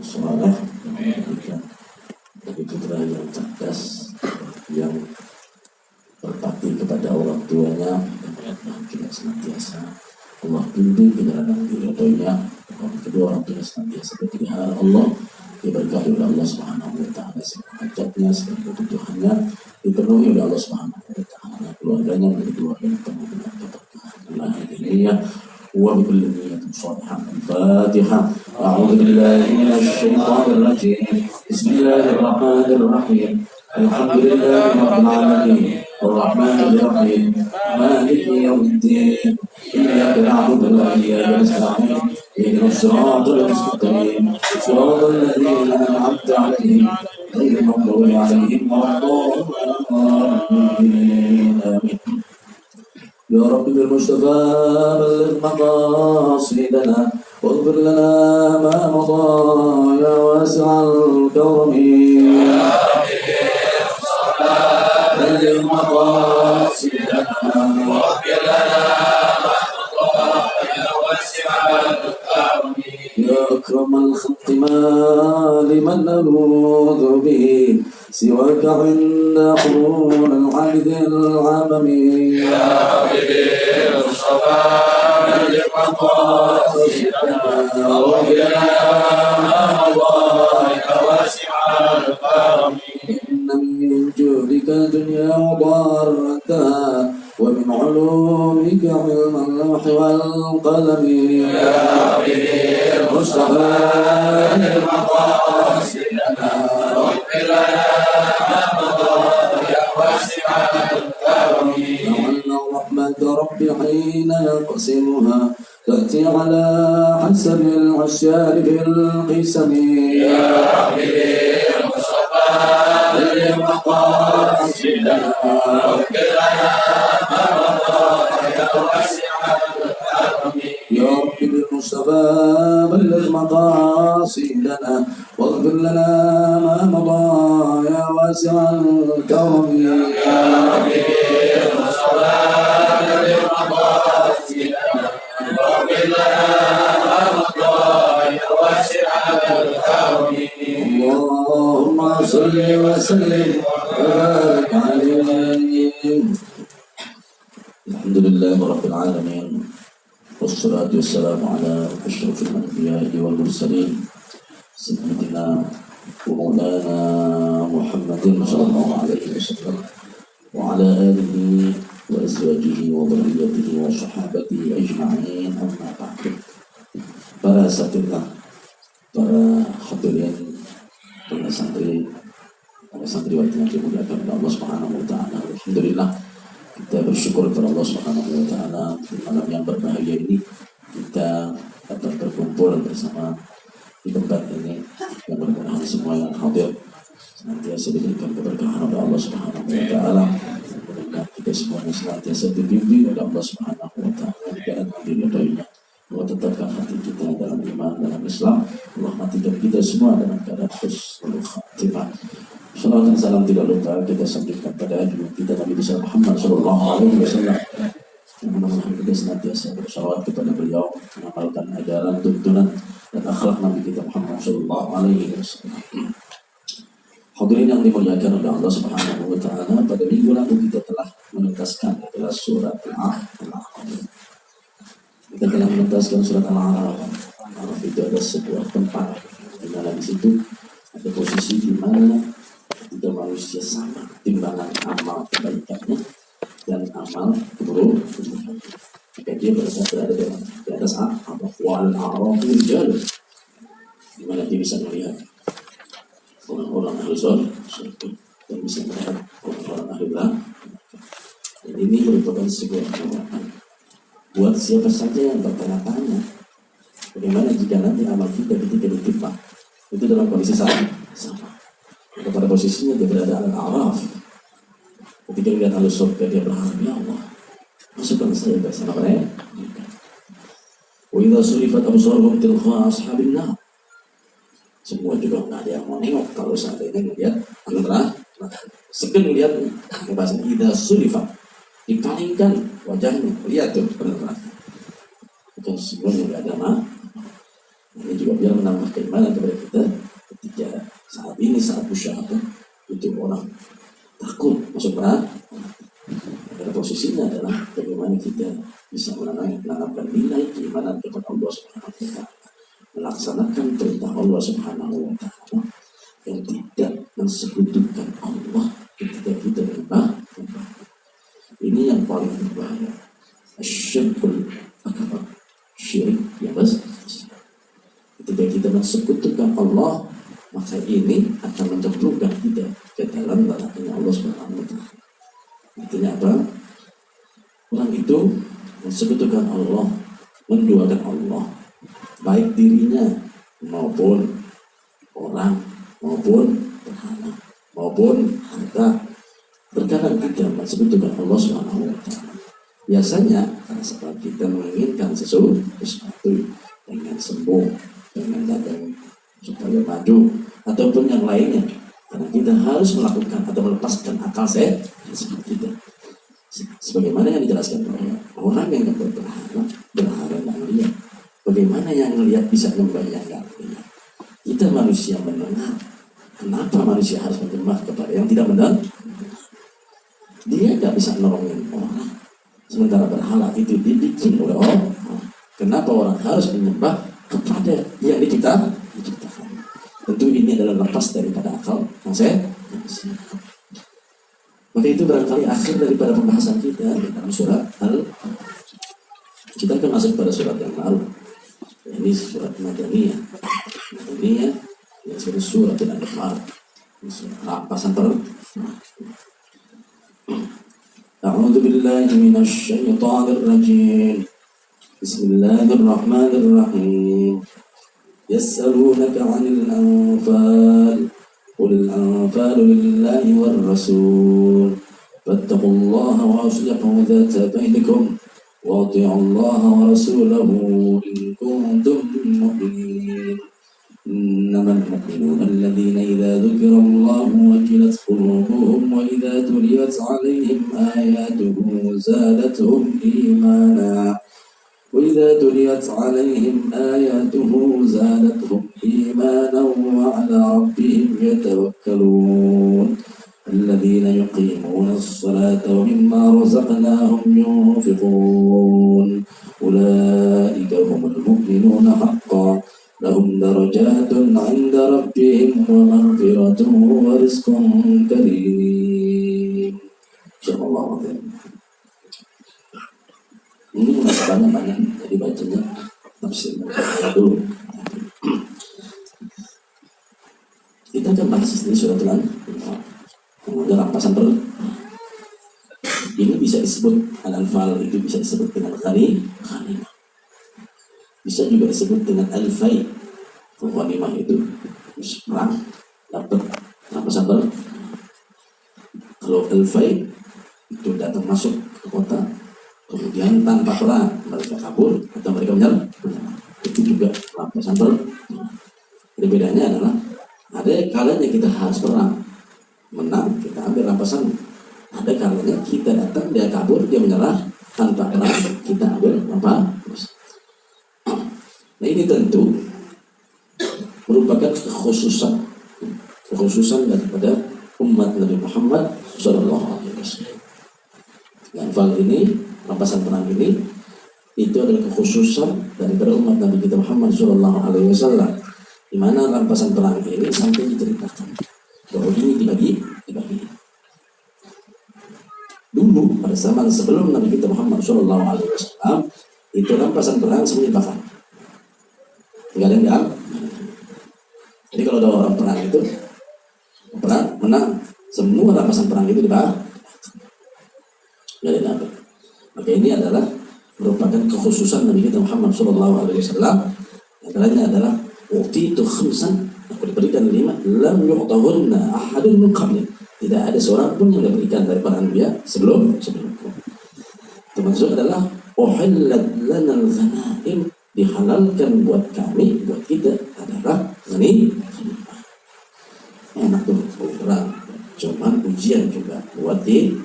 soleh, dan dari putra yang cerdas, yang berbakti kepada orang tuanya, dan bahagia senantiasa. Allah bimbing kita dalam ridhonya. Kedua orang tuanya senantiasa berkeliling Allah, diberkahi oleh Allah Subhanahu wa taala, segala hajatnya, segala kebutuhannya dipenuhi oleh Allah Subhanahu wa taala. Keluarganya menjadi keluarga yang penuh dengan keberkahan. Allah ini وبكل نية صالحة. الفاتحة. أعوذ بالله من الشيطان الرجيم. بسم الله الرحمن الرحيم. الحمد لله رب العالمين الرحمن الرحيم مالك يوم الدين إياك نعبد وإياك نستعين اهدنا الصراط المستقيم صراط الذين أنعمت عليهم غير المغضوب عليهم ولا الضالين. آمين. يا رب بالمصطفى بلغ مقاصدنا واغفر لنا ما مضى يا واسع الكرم. يا رب بالمصطفى بلغ مقاصدنا واغفر لنا ما مضى يا واسع الكرم. يا أكرم الخلق ما لمن نلوذ به سواك عند حلول العبد العممي. يا رب بالمصطفى بلغ مقاصدنا واغفر لنا ما مضى يا واسع الكرم. إن من جودك الدنيا وضارتها ومن علومك علم اللوح والقلم. يا رب بالمصطفى بلغ مقاصدنا واغفر لنا ما مضى يا واسع الكرم. وأن رحمة ربي حين يقسمها تأتي على حسب العشار في القسم. يا رب بالمصطفى بلغ مقاصدنا واغفر لنا ما مضى يا واسع الكرم. يا رب بالمصطفى بلغ مقاصدنا واغفر لنا ما مضى يا واسع الكرم. يا رب بالمصطفى بلغ مقاصدنا واغفر لنا ما مضى يا واسع الكرم. اللهم صل وسلم وبارك عليه. الحمد لله رب العالمين والصلاة والسلام على أشرف الأنبياء والمرسلين سيدنا ومولانا محمد صلى الله عليه وسلم وعلى آله وأزواجه وذريته وصحابته أجمعين. أما بعد. Para sahabat, para hadirin, para santriwati yang dimuliakan oleh Allah Subhanahu wa taala. Alhamdulillah, kita bersyukur kepada Allah Subhanahu wa taala di malam yang berbahagia ini kita dapat berkumpul bersama di tempat ini. Yang mudah-mudahan semua yang hadir senantiasa diberikan keberkahan oleh Allah Subhanahu wa taala. Mudah-mudahan kita semuanya senantiasa dibimbing oleh Allah Subhanahu wa taala dan diridhoinya. Allah tetapkan hati kita dalam iman, dalam Islam. Allah matikan kita semua dalam keadaan husnul khatimah. Salawat dan salam tidak lupa kita sampaikan pada junjungan kita Nabi besar Muhammad sallallahu alaihi wasallam. Mudah-mudahan kita senantiasa bersalawat kepada beliau, mengamalkan ajaran, tuntunan dan akhlak Nabi kita Muhammad sallallahu alaihi wasallam. Hadirin yang dimuliakan oleh Allah Subhanahu wa taala, pada minggu lalu kita telah menuntaskan adalah surat Al-A'raf. Kita telah menuntaskan surat Al-A'raf. Al-A'raf itu ada sebuah tempat di mana di situ ada posisi di mana tiga manusia sama timbangan amal kebaikannya dan amal keburukan. Jika dia berada di atas wal a'rafu rijal, di mana dia bisa melihat orang-orang ahli surga dan bisa melihat orang-orang ahli neraka. Dan ini merupakan sebuah peringatan buat siapa saja yang bertanya-tanya bagaimana jika nanti amal kita ketika ditimbang itu dalam kondisi sama. Pada posisinya dia berada Al-A'raf. Ketika melihat ahli surga dia berharap, ya Allah, masukkan saya bersama mereka. Wa idza surifat absaruhum tilqa ashabin nar. Semua juga nggak ada yang mau nengok kalau seandainya melihat antara segan melihat bahasa idza surifat dipalingkan wajahnya, lihat tuh benar-benar. Bukan semuanya nggak ada mah. Ini juga biar menambah keimanan kepada kita. ini saat musyahadah itu orang takut masuk neraka. Pada posisinya adalah bagaimana kita bisa menanamkan nilai keimanan kepada Allah Subhanahu wa taala, melaksanakan perintah Allah Subhanahu wa taala yang tidak mensekutukan Allah ketika kita menyembah. Ini yang paling berbahaya. Asyirkul akbar, syirik yang besar. Ketika kita mensekutukan Allah, maka ini akan menjeblokkan kita ke dalam neraka Allah Subhanahu wa taala. Artinya apa? Orang itu mensekutukan Allah, menduakan Allah, baik dirinya maupun orang, maupun berhala, maupun harta. Terkadang kita mensekutukan Allah Subhanahu wa taala. Biasanya karena sebab kita menginginkan sesuatu dengan sembuh, dengan dagang supaya maju, ataupun yang lainnya. Karena kita harus melakukan atau melepaskan akal sehat kita. Sebagaimana yang dijelaskan oleh orang yang berhala yang melihat. Bagaimana yang melihat bisa membayang yang melihat? Kita manusia mendengar. Kenapa manusia harus menyembah kepada yang tidak mendengar? Dia tidak bisa nolongin orang. Sementara berhala itu dibikin oleh orang. Kenapa orang harus menyembah kepada yang diciptakan? Tentu ini adalah lepas daripada akal yang sehat. Maka itu barangkali akhir daripada pembahasan kita dalam surat kita akan masuk pada surat yang baru. Ini surat Madaniyah. Madaniyah yang disebut surat Al-Anfal. Rampasan pertama. A'udzu billahi minasy syaithanir rajim. Bismillahirrahmanirrahim. يسألونك عن الأنفال قل الأنفال لله والرسول فاتقوا الله وأصلحوا ذات بينكم وأطيعوا الله ورسوله إن كنتم مؤمنين إنما المؤمنون الذين إذا ذكر الله وجلت قلوبهم وإذا تليت عليهم آياته زادتهم إيمانا وإذا تليت عليهم آياته زادتهم إيمانا وعلى ربهم يتوكلون الذين يقيمون الصلاة ومما رزقناهم ينفقون أولئك هم المؤمنون حقا لهم درجات عند ربهم ومغفرة ورزق كريم. صلى الله عليه وسلم. Ini banyak jadi bacanya tafsir dulu. Kita akan bahas di surat Al-Anfal. Kemudian rampasan perut. Ini bisa disebut Al-Anfal, itu bisa disebut dengan ghanimah. Bisa juga disebut dengan Al-Fai. Ghanimah itu perang dapat rampasan perut. Kalau Al-Fai itu datang masuk ke kota, kemudian tanpa perang mereka kabur atau mereka menyerah, itu juga rampasan perut. Jadi bedanya adalah ada kalanya kita harus perang, menang kita ambil rampasan. Ada kalanya kita datang dia kabur dia menyerah tanpa perang kita ambil rampasan. Nah ini tentu merupakan kekhususan daripada umat Nabi Muhammad Sallallahu Alaihi Wasallam. Anfal ini, rampasan perang ini, itu adalah kekhususan daripada umat Nabi kita Muhammad Sallallahu Alaihi Wasallam. Di mana rampasan perang ini sampai diceritakan bahwa ini dibagi. Dulu pada zaman sebelum Nabi kita Muhammad Sallallahu Alaihi Wasallam itu rampasan perang semuanya dibakar. Tidak ada yang diambil. Jadi kalau ada orang perang itu perang menang, semua rampasan perang itu dibakar. Dari Nabi. Maka ini adalah merupakan kekhususan Nabi kita Muhammad Sallallahu Alaihi Wasallam. Antaranya adalah waktu itu khamsan, aku diberikan 5 lam yu'tahunna ahadun min qabli. Tidak ada seorang pun yang diberikan dari para anbiya sebelumku. Termasuk adalah uhillat lana al-ghanaim, dihalalkan buat kami, buat kita adalah ghanimah. Enak tuh perang, cuman ujian juga buat kita.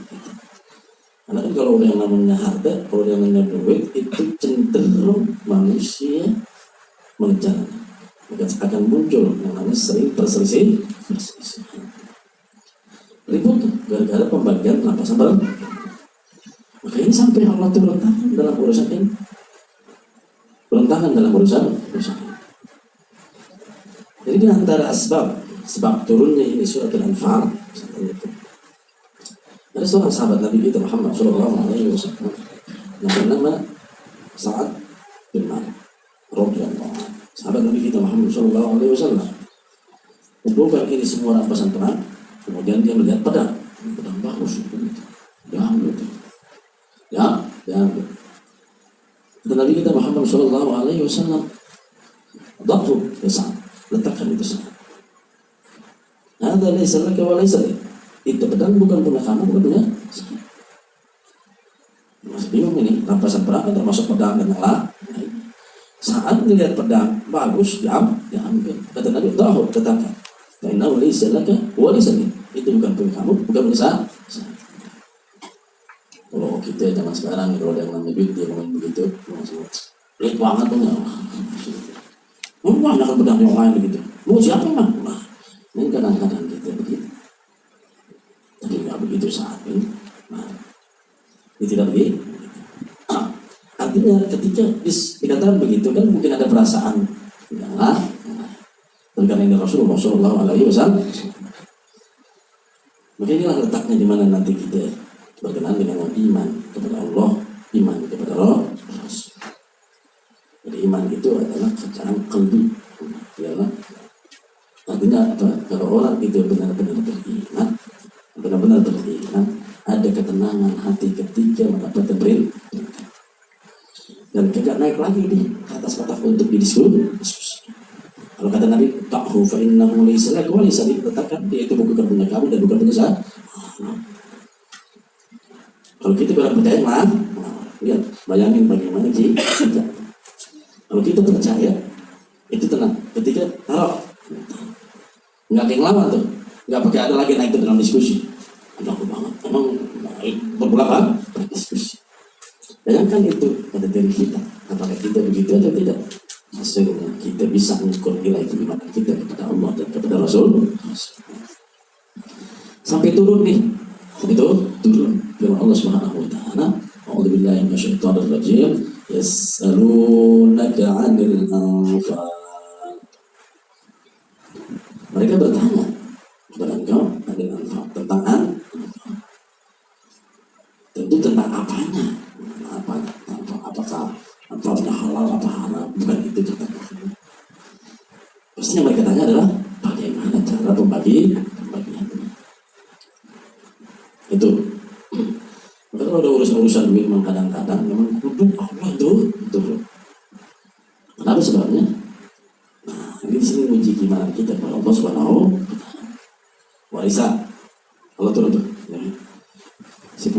Karena kan kalau yang namanya harta, kalau yang namanya duit itu cenderung manusia mengejar. maka akan muncul yang namanya sering perselisihan. Ribut gara-gara pembagian rampasan barang. Maka ini sampai Allah turun tangan dalam urusan ini. Turun tangan dalam urusan ini. Jadi di antara sebab turunnya ini surat Al-Anfal, ada seorang sahabat Nabi kita Muhammad SAW yang bernama Sa'ad bin Malik radhiyallahu anhu. Sahabat Nabi kita Muhammad SAW kumpulkan ini semua rampasan perang, kemudian dia melihat pedang bagus itu, dia ambil itu, dia ambil. Dan Nabi kita Muhammad SAW dakhu ya Sa'ad, letakkan itu Sa'ad. Ada laysa laka wa laysa li. Itu pedang bukan punya kamu, bukan punya saya. Masih bingung ini, rampasan perang termasuk pedang dan yang lain. Saat melihat pedang bagus, diambil. Kata Nabi, "Dahu, katakan. Fa innahu laysa laka wa laysa li." Itu bukan punya kamu, bukan punya saya. Kalau kita zaman sekarang, kalau ada yang namanya duit, dia ngomong begitu, langsung pelit banget tuh. Banyak kan pedang yang lain begitu. Mau siapa emang? Ini kadang-kadang kita begitu. Tapi nggak begitu saat ini. Ini tidak begitu. Artinya ketika dikatakan begitu kan mungkin ada perasaan yang lain. Dan karena ini Rasulullah SAW. Maka inilah letaknya di mana nanti kita berkenan dengan iman kepada Allah, iman kepada Rasul. Jadi iman itu adalah secara qalbi. Ialah artinya apa? Kalau orang itu benar-benar beriman, ada ketenangan hati ketika mendapatkan perintah. Dan tidak naik lagi di atas kata untuk didiskusi. Kalau kata Nabi, "Ta'hu fa innahu laysa laka wa laysa li." Letakkan dia itu bukan punya kamu dan bukan punya saya. Kalau kita kurang percaya, lihat, bayangin bagaimana kita. Kalau kita percaya, itu tenang. Ketika taruh, nggak kayak lawan tuh, nggak pakai ada lagi naik dalam diskusi. Aku banget, emang berulang berdiskusi. Bayangkan itu pada diri kita, apakah kita begitu atau tidak? Hasilnya kita bisa mengukur nilai keimanan kita kepada Allah dan kepada Rasul. Sampai turun nih, turun firman Allah Subhanahu Wa Taala. A'udzubillahi minasyaitonir rajim. Yas'alunaka 'anil anfal. Mereka bertanya kepada engkau tentang tentu tentang apanya, apakah anfalnya halal apa haram, bukan itu kata-kata. Pastinya mereka tanya adalah bagaimana cara pembagian itu. Maka kalau ada urusan duit memang kadang-kadang memang kudu Allah itu. Kenapa sebabnya? Nah, ini di sini uji gimana kita kepada Allah Subhanahu wa Ta'ala. Warisan Allah turun tuh. Ya. Si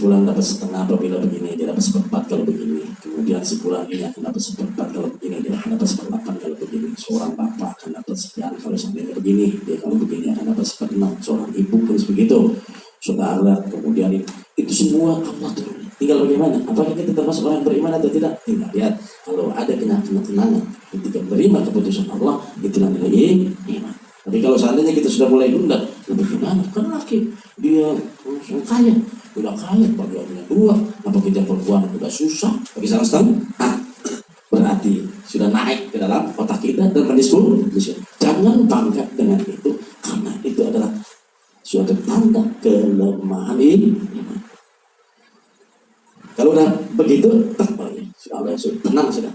pulang dapat setengah apabila begini, dia dapat seperempat kalau begini. Kemudian si pulang ini akan dapat seperempat kalau begini, dia akan dapat seperdelapan kalau begini. Seorang bapak akan dapat sekian kalau seandainya begini, dia kalau begini akan dapat seperenam. Seorang ibu terus begitu. Saudara, kemudian itu semua Allah turun. Tinggal bagaimana? Apakah kita termasuk orang beriman atau tidak? Tinggal lihat. Kalau ada kenangan ketika menerima keputusan Allah, itulah nilai iman. Tapi kalau seandainya kita sudah mulai nunda, bagaimana? Kan laki dia langsung kaya, udah kaya, bagiannya dua. Apa kita perempuan udah susah, bagi salah setengah? Berarti sudah naik ke dalam otak kita dan berdiskusi. Jangan bangga dengan itu, karena itu adalah suatu tanda kelemahan iman. Kalau udah begitu, sudah tenang sudah.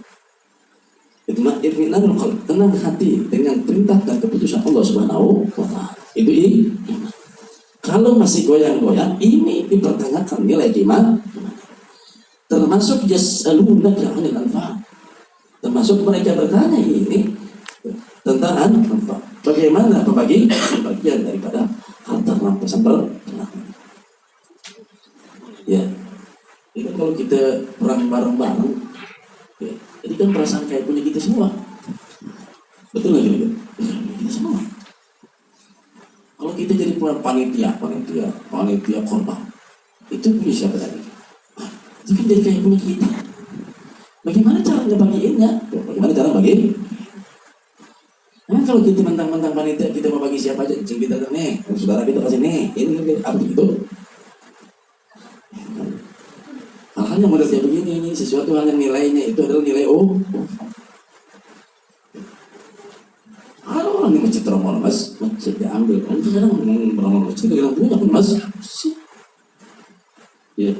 Itu itminanul qalb, tenang hati dengan perintah dan keputusan Allah Subhanahu wa Ta'ala. Itu iman. Kalau masih goyang-goyang, ini dipertanyakan nilai iman. Termasuk yas'alunaka 'anil anfal. Termasuk mereka bertanya ini tentang anfal. Bagaimana pembagian daripada harta rampasan perang. Ya. Ini kalau kita perang bareng-bareng, ya, jadi kan perasaan kayak punya kita semua. Betul nggak gitu? Kita semua. Kalau kita jadi panitia korban, itu punya siapa lagi? Itu kan jadi kayak punya kita. Bagaimana cara ngebagiinnya? Bagaimana cara bagi? Emang kalau kita mentang-mentang panitia kita mau bagi siapa aja, kita nih, saudara kita kasih nih, ini apa gitu? Hal-hal yang model kayak begini ini sesuatu hal yang nilainya itu adalah nilai Kalau orang di masjid Romal mas, masjid diambil, kan kadang ngomong Romal masjid kita punya pun mas, ya.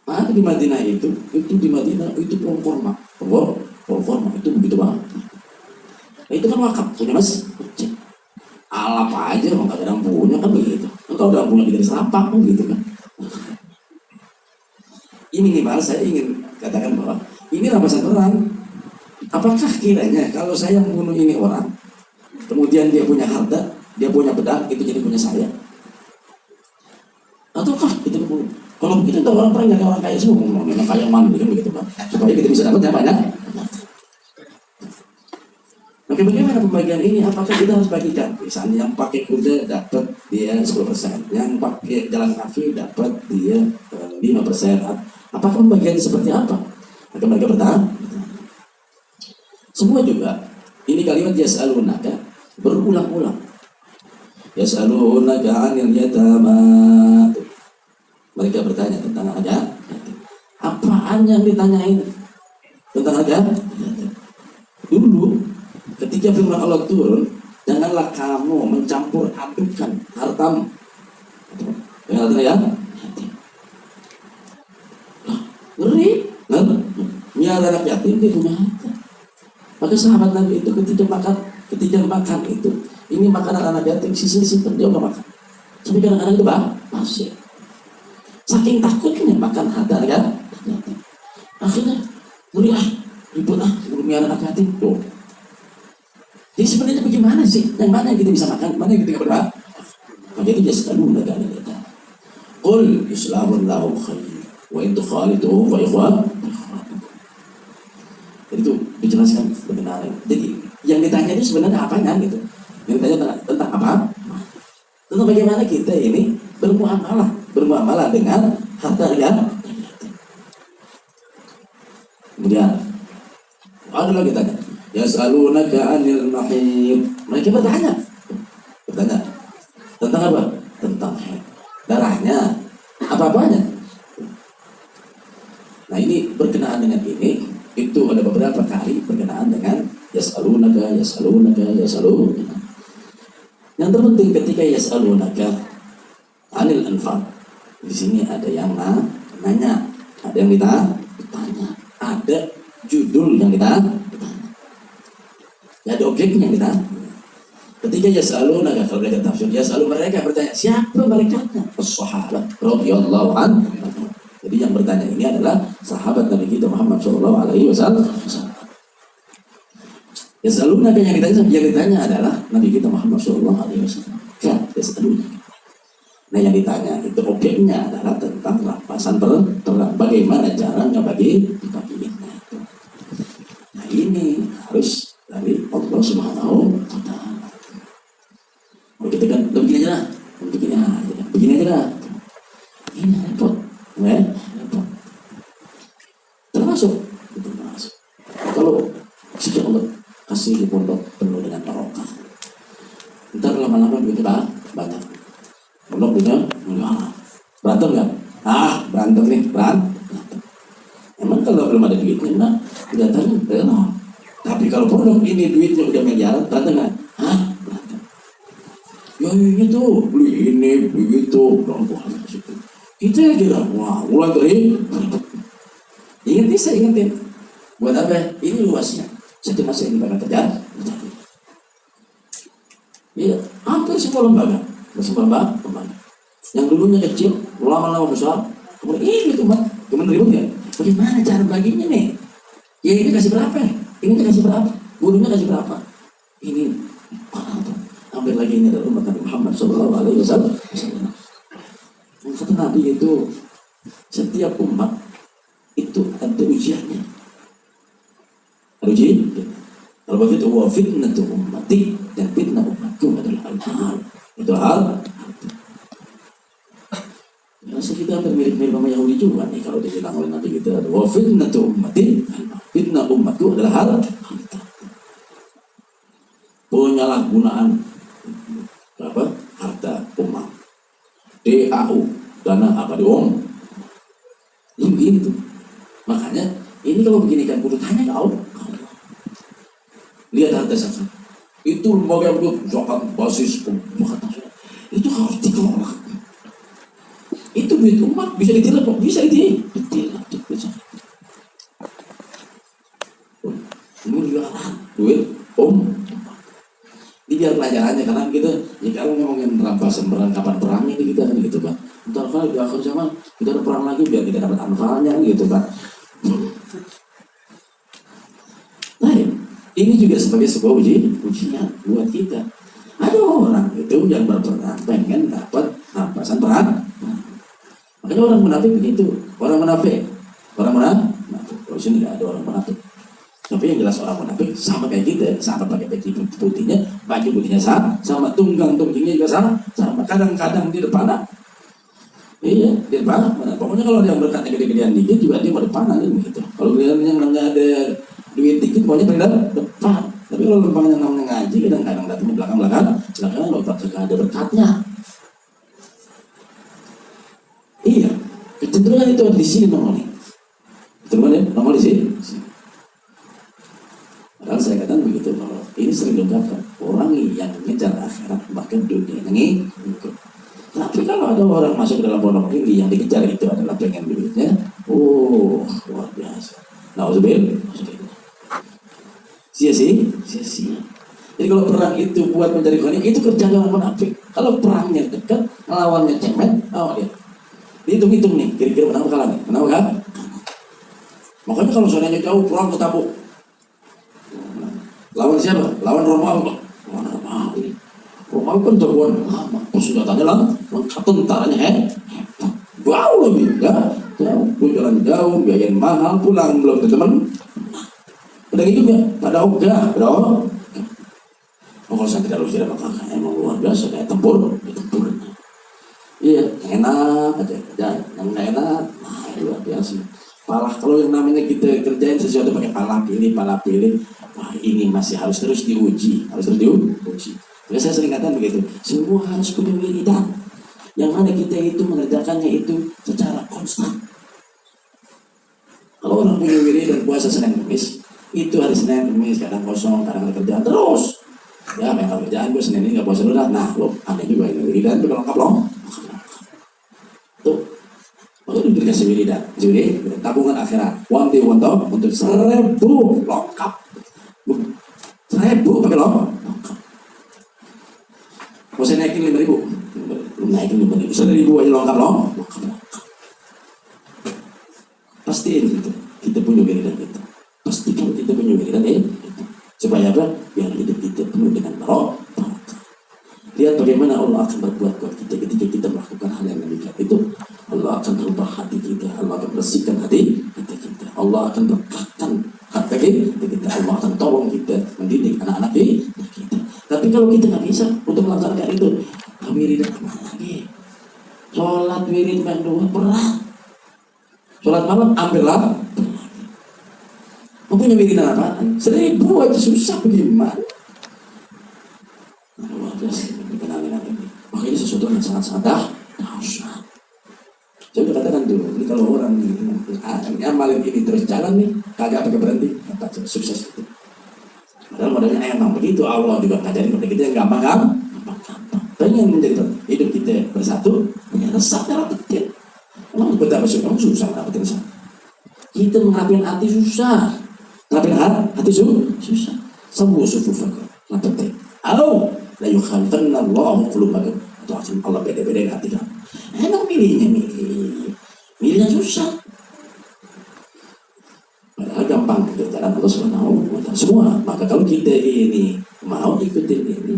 Ada di Madinah itu di Madinah itu proforma itu begitu banget. Nah, itu kan wakaf punya mas, alap aja kalau nggak ada yang punya kan begitu. Kalau udah punya kita serampak kan gitu kan. Ini minimal saya ingin katakan bahwa ini rampasan perang. Apakah kiranya kalau saya membunuh ini orang, kemudian dia punya harta, dia punya pedang, itu jadi punya saya? Ataukah kita membunuh? Kalau begitu orang perang dari orang kaya semua, memang kaya mandi kan begitu kan, supaya kita bisa dapat banyak. Oke, bagaimana pembagian ini? Apakah kita harus bagikan? Misalnya yang pakai kuda dapat dia 10%, yang pakai jalan kaki dapat dia 5%. Apakah pembagian seperti apa? Maka mereka bertahan. Semua juga ini kalimat yas'alunaka berulang-ulang. Yas'alunaka 'anil yatama. Mereka bertanya tentang anak yatim. Apaan yang ditanyain tentang anak yatim? Dulu ketika firman Allah turun, janganlah kamu mencampur adukan hartamu dengan harta yatim. Ngeri, punya anak yatim dia punya harta. Maka sahabat Nabi itu ketika makan itu, ini makanan anak yatim simpen dia nggak makan. Sampai kadang-kadang itu masih. Saking takutnya makan harta ya, akhirnya ngeri ribut punya anak yatim tuh. Jadi sebenarnya bagaimana sih? Yang mana yang kita bisa makan, mana yang kita nggak berhak? Maka itu dia selalu negara kita. Qul islamun lahu khair. Wa itu khaliduhu wa ikhwan. Jadi itu dijelaskan sebenarnya. Jadi yang ditanya itu sebenarnya apanya gitu. Yang ditanya tentang apa? Tentang bagaimana kita ini bermuamalah dengan harta yang. Kemudian ada lagi tanya. Yas'alunaka 'anil mahid. Mereka bertanya tentang apa? Tentang haid. Darahnya, apa-apanya. Nah ini berkenaan dengan ini, itu ada beberapa kali berkenaan dengan yas'alunaka. Yang terpenting ketika yas'alunaka 'anil anfal. Di sini ada yang nanya, ada yang ditanya, ada judul yang ditanya. Ya ada objeknya yang ditanya. Ketika yas'alunaka, kalau mereka tafsir yas'alu, mereka bertanya, siapa mereka? As-sahabat radhiyallahu anhum. Jadi yang bertanya ini adalah sahabat Nabi kita Muhammad sallallahu alaihi wasallam. Yas'alunaka yang ditanya adalah Nabi kita Muhammad sallallahu alaihi wasallam. Ya, yas'alunaka. Nah yang ditanya itu objeknya adalah tentang rampasan perang. Bagaimana cara dibagiin? Nah ini harus dari Allah Subhanahu wa ta'ala. Kita kan begini aja lah. Ini repot. Repot. Termasuk. Kalau sejak Allah kasih pondok penuh dengan barokah. Ntar lama-lama begitu banyak. Pondok punya berantem nggak? Berantem nih, berantem. Emang kalau belum ada duitnya, nah, kelihatannya belum. Tapi kalau pondok ini duitnya udah miliaran, berantem nggak? Berantem. Ya ini tuh, beli ini, beli itu, kita ya kira, mulai dari ingetin. Buat apa? Ini luasnya. Satu masa ini bakal terjadi. Iya, hampir semua lembaga. Yang dulunya kecil, lama-lama besar, kemudian ini tuh mbak, kemudian ributnya. Bagaimana cara baginya nih? Ya ini kasih berapa? Ini kasih berapa? Gurunya kasih berapa? Ini hampir lagi ini adalah umat Nabi Muhammad sallallahu alaihi wasallam. Kata Nabi itu setiap umat itu ada ujiannya. Ada ujian. Kalau begitu wa fitnatu ummati, dan fitnah umatku adalah al-hal. Itu hal. Rasa kita hampir mirip-mirip sama Yahudi juga nih kalau dibilang oleh Nabi kita. Wa fitnatu ummati, fitnah umatku adalah hal. penyalahgunaan harta umat. DAU, dana abadi umum. Ini begini tuh. Makanya ini kalau begini kan kudu tanya ke Allah. Lihat harta zakat. Itu lembaga yang zakat basis zakat nasional. Itu harus dikelola. Itu duit umat bisa ditilang kok, bisa ditilang. Miliaran duit ini biar pelajarannya, karena kita ya kalau ngomongin rampasan perang kapan perang ini kita kan gitu Pak. Ntar kalau di akhir zaman kita ada perang lagi biar kita dapat anfalnya gitu Pak. Nah ini juga sebagai sebuah ujian buat kita. Ada orang itu yang berperang pengen dapat rampasan perang. Makanya orang munafik begitu, orang munafik. Kalau sini nggak ada orang munafik. Tapi yang jelas orang munafik sama kayak kita, sama pakai baju putihnya sama tunggang-tunggingnya juga sama. Kadang-kadang di depan, iya di depan. Pokoknya kalau dia berkatnya gede-gedean dikit juga dia mau depan aja begitu. Kalau dia yang nggak ada duit dikit, pokoknya pada depan. Tapi kalau lempangnya namanya ngaji, kadang-kadang datang belakang, kalau tak ada berkatnya. Iya, kecenderungan itu ada di sini nongol. Kecenderungan nongol di sini. Padahal saya katakan begitu, bahwa ini sering diungkapkan orang yang mengejar akhirat bahkan dunia ini ikut. Tapi kalau ada orang masuk ke dalam pondok ini yang dikejar itu adalah pengen duitnya, luar biasa. Nauzubillah. Sia-sia. Jadi kalau perang itu buat mencari ghanimah itu kerjaan orang munafik. Kalau perangnya dekat, lawannya cemen, dia dihitung-hitung nih, kira-kira menang kalah nih, menang kan? Makanya kalau seandainya jauh perang ke Tabuk, lawan siapa? Lawan Romawi. Romawi kan jagoan lama, senjatanya lengkap, tentaranya jauh lebih, ya, jauh, jalan jauh, biayain mahal, pulang belum teman. Udah gitu ya, pada ogah, bro. Kalau saya tidak lulus tidak bakal, emang luar biasa kayak tempur. Iya, enak aja, yang nggak enak, luar biasa. Palah kalau yang namanya kita kerjain sesuatu pakai pala pilih, wah ini masih harus terus diuji. Jadi saya sering katakan begitu, semua harus punya wiridan. Yang mana kita itu mengerjakannya itu secara konstan. Kalau orang punya wiridan puasa Senin Kamis, itu hari Senin Kamis kadang kosong, kadang ada kerjaan terus. Ya, memang kerjaan gue Senin ini nggak puasa dulu. Nah, lo aneh juga ini wiridan itu lengkap loh. Tuh. Untuk dikasih wiridan, tabungan akhirat, one day untuk 1.000 lengkap, 1.000 pakai lengkap. Mau saya naikin 5.000, naikin 5.000, 1.000 aja lengkap. Pastiin gitu, kita punya wiridan itu. Pastikan kita punya wiridan itu. Supaya apa? Biar hidup kita penuh dengan barokah. Lihat bagaimana Allah akan berbuat buat kita ketika kita melakukan hal yang demikian itu. Allah akan merubah hati kita, Allah akan bersihkan hati kita, Allah akan berkahkan hati kita, Allah akan tolong kita mendidik anak-anak kita. Tapi kalau kita nggak bisa untuk melaksanakan itu, wiridan apa lagi? Sholat wirid berdua berat, sholat malam ambillah. Mempunyai wiridan apa? 1.000 aja susah bagaimana? Luar biasa ini. Makanya sesuatu yang sangat-sangat dahsyat. Saya udah katakan dulu, ini kalau orang ngamalin ini terus jalan nih, kagak pakai berhenti, sukses itu. Padahal modalnya emang begitu, Allah juga ngajarin kepada kita yang gampang. Pengen menjadi hidup kita bersatu, punya resep dapetin. Emang betapa susah dapetin resep. Kita menghapin hati susah, menghapin hati susah. Sembuh sufufakum, dapetin. Au, la yukhalfanna Allahu qulubakum. Atau Allah beda-bedain hati kamu. Emang milihnya susah. Padahal gampang itu jalan Allah Subhanahu wa Ta'ala semua. Maka kalau kita ini mau ikutin ini,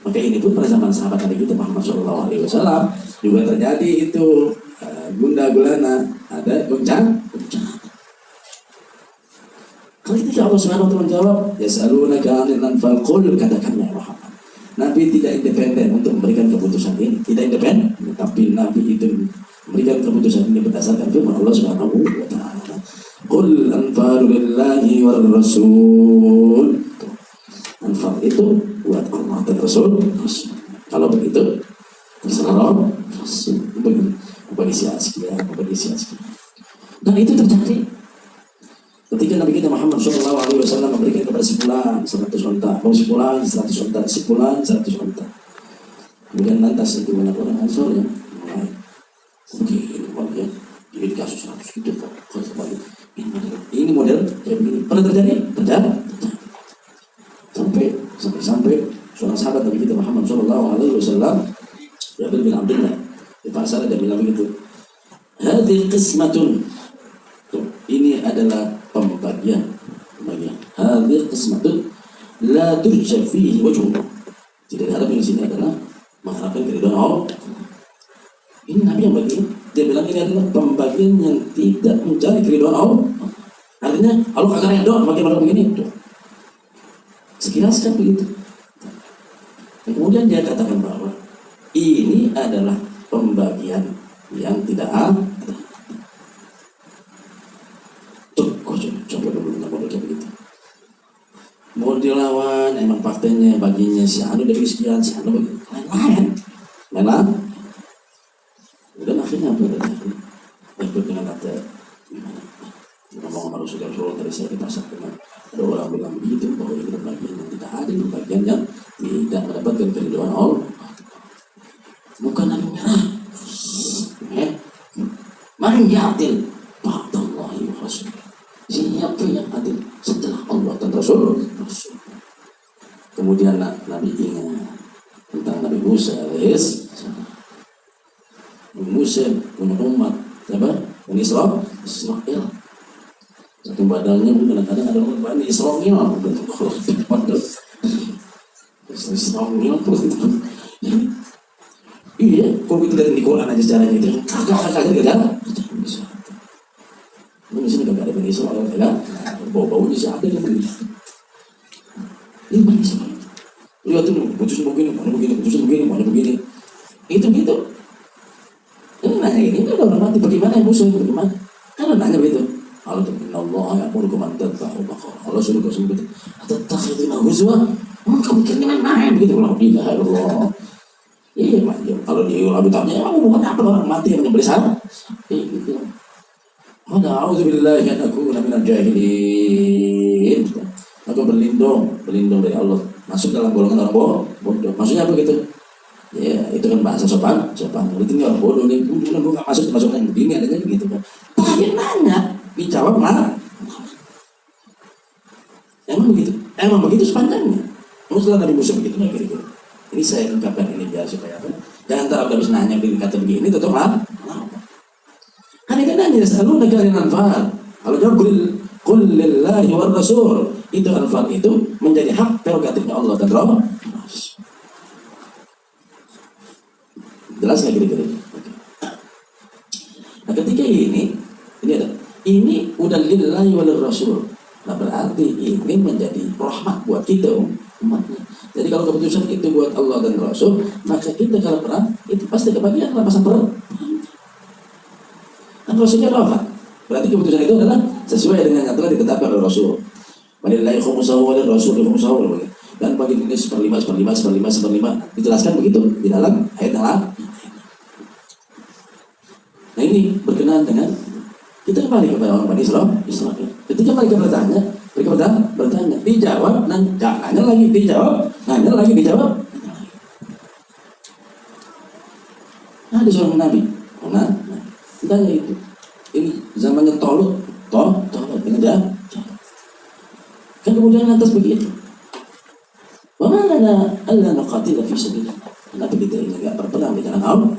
maka ini pun pada zaman sahabat Nabi kita Muhammad SAW juga terjadi itu gunda gulana, ada goncang. Kalau itu Allah Subhanahu wa Ta'ala menjawab, yas'alunaka 'anil anfal, qul, katakan ya Muhammad. Nabi tidak independen untuk memberikan keputusan ini, tidak independen, tapi Nabi itu memberikan keputusan ini berdasarkan firman Allah Subhanahu wa Ta'ala. Qul anfalu lillahi war rasul. Anfal itu buat Allah dan Rasul. Kalau begitu terserah Rasul bagi sia-sia. Dan itu terjadi ketika Nabi kita Muhammad SAW memberikan kepada si fulan 100 unta, si fulan 100 unta, si fulan 100 unta. Kemudian lantas itu banyak orang Ansor yang mulai begini, jadi kasus 100 gitu kok. Ini model kayak begini. Pernah terjadi? Terjadi. Sampai seorang sahabat Nabi kita Muhammad SAW, Jabir bin Abdullah, di pasar dia bilang begitu. Hadhihi qismatun. Ini adalah pembagian. Hadhihi qismatun la turja fihi wajhullah. Tidak diharapkan di sini adalah mengharapkan keridhaan Allah. Ini Nabi yang bagi. Dia bilang ini adalah pembagian yang tidak mencari keridhaan Allah. Artinya Allah kagak redha bagaimana begini itu. Sekilas kan begitu. Kemudian dia katakan bahwa ini adalah pembagian yang tidak adil. Tuh, coba dulu model kayak begitu. Model lawan emang faktanya baginya si Anu dari sekian, si Anu bagi lain. Udah akhirnya apa udah ikut dengan kata gimana? Ngomong sama Rasulullah dari saya di pasar dengan ada orang bilang begitu bahwa ini bagian yang tidak adil, bagian yang tidak mendapatkan keridhaan Allah. Bukan Nabi menyerah. Man ya'dil ba'dallahi wa rasul. Siapa yang adil setelah Allah dan Rasul? Kemudian Nabi ingat tentang Nabi Musa alaihissalam. Musa punya umat siapa? Bani Israel. Satu badannya mungkin kadang-kadang ada orang Bani Israel. Iya, kalau kita lihat di Quran aja sejarahnya itu kagak bisa. Di sini kagak ada Bani Israel, kan? Bau-baunya sih ada yang begini. Ini Bani Israel. Lihat tuh, putus begini, mana begini. Itu gitu. Ini nanya ini ada orang mati bagaimana yang musuh itu bagaimana? Karena nanya begitu. Allah Allah ya murukum antadbahu baqarah. Allah suruh kau sebut. Atattakhiduna huzwa? Kamu mikir main begitu kalau bila Allah. Iya macam kalau dia lalu tanya, bukan apa orang mati yang menyembelih sapi? Gitu. Mana auzubillahi an akuna minal jahilin. Aku berlindung dari Allah. Masuk dalam golongan orang bodoh. Maksudnya apa gitu? Ya itu kan bahasa sopan. Kalau tinggal orang bodoh nih, gue nggak masuk yang begini adanya gitu kan. Dia nanya, dijawab mana? Emang begitu sepanjangnya. Setelah Nabi Musa begitu nggak kira-kira. Ini saya ungkapkan ini biar supaya apa? Jangan tahu habis nanya kata begini, tutup lah. Kan ini nanya selalu negara Anfal. Kalau jawab qul lillahi war rasul, itu Anfal itu menjadi hak prerogatifnya Allah dan Rasul. Jelas nggak kira-kira? Nah ketika ini udah lillahi wal rasul. Nah berarti ini menjadi rahmat buat kita umatnya. Jadi kalau keputusan itu buat Allah dan Rasul, maka kita kalau perang itu pasti kebagian rampasan perang. Kan Rasulnya rahmat. Berarti keputusan itu adalah sesuai dengan yang telah ditetapkan oleh Rasul. Walillahi khumsuhu wa lirrasul khumsuhu. Dan bagi ini seperlima. Dijelaskan begitu di dalam ayat yang lain. Nah ini berkenaan dengan kita kembali kepada orang Bani Israel. Ketika mereka bertanya, dijawab, nanya lagi, dijawab. Ada seorang Nabi, tanya itu. Ini zamannya Tolut, ini dia. Kan kemudian lantas begitu. Bagaimana Allah nuqatila fi sabilillah? Kenapa kita ini enggak berperang di jalan Allah?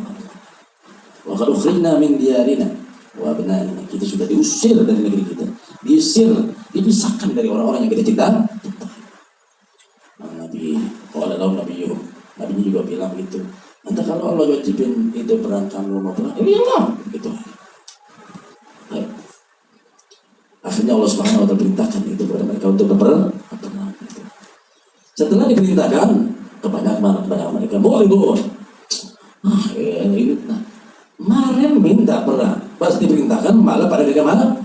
Wa qad ukhrajna min diyarina wa abnaina. Kita sudah diusir dari negeri kita. Dipisahkan dari orang-orang yang kita cinta. Nabi juga bilang gitu. Nanti kalau Allah wajibin itu perang kamu mau perang, iyalah gitu. Akhirnya Allah Subhanahu wa taala perintahkan itu kepada mereka untuk berperang. Setelah diperintahkan kebanyakan mereka boleh. Kemarin minta perang, pas diperintahkan malah pada kemana?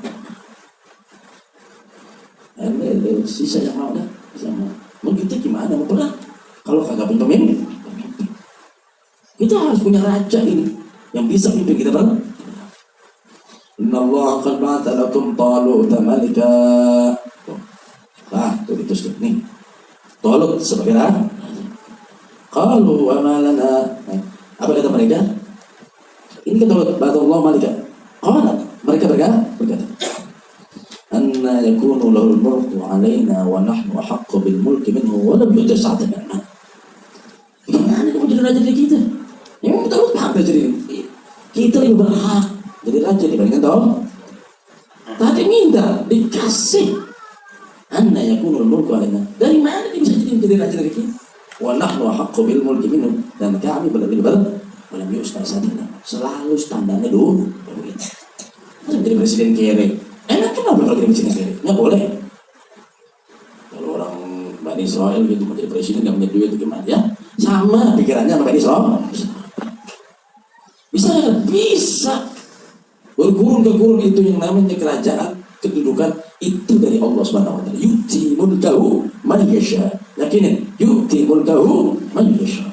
Sisa yang mau dah, sama Mau kita gimana mau perang kalau kagak punya pemimpin? Kita harus punya raja ini yang bisa memimpin kita perang. Inna Allah qad ba'atha lakum Taluta malika. Tuh itu nih. Talut sebagai raja. Qalu wa ma lana. Apa kata mereka? Ini kata Allah malika. Mereka berkata, anna yakunu lahul mulku alaina wa nahnu ahaqqu bil mulki minhu wa lam yu'ta sa'atan min al-mal. Gimana kamu jadi raja dari kita? Yang betul hak jadi kita lebih berhak jadi raja dibandingkan Talut. Tadi minta dikasih. Anna yakunu lahul mulku alaina. Dari mana dia bisa jadi raja dari kita? Wa nahnu ahaqqu bil mulki minhu, dan kami lebih berhak. Wa lam yu'ta sa'atan min al-mal. Selalu standarnya dulu. Masa jadi presiden kere? Enak kenapa kalau jadi presiden kere? Nggak boleh. Kalau orang Bani Israel gitu mau jadi presiden nggak punya duit itu gimana ya? Sama pikirannya sama Bani Israel. Bisa nggak? Bisa. Bergurun ke gurun itu yang namanya kerajaan, kedudukan itu dari Allah Subhanahu Wa Taala. Yu'ti mulkahu man yasha. Yakinin yu'ti mulkahu man yasha.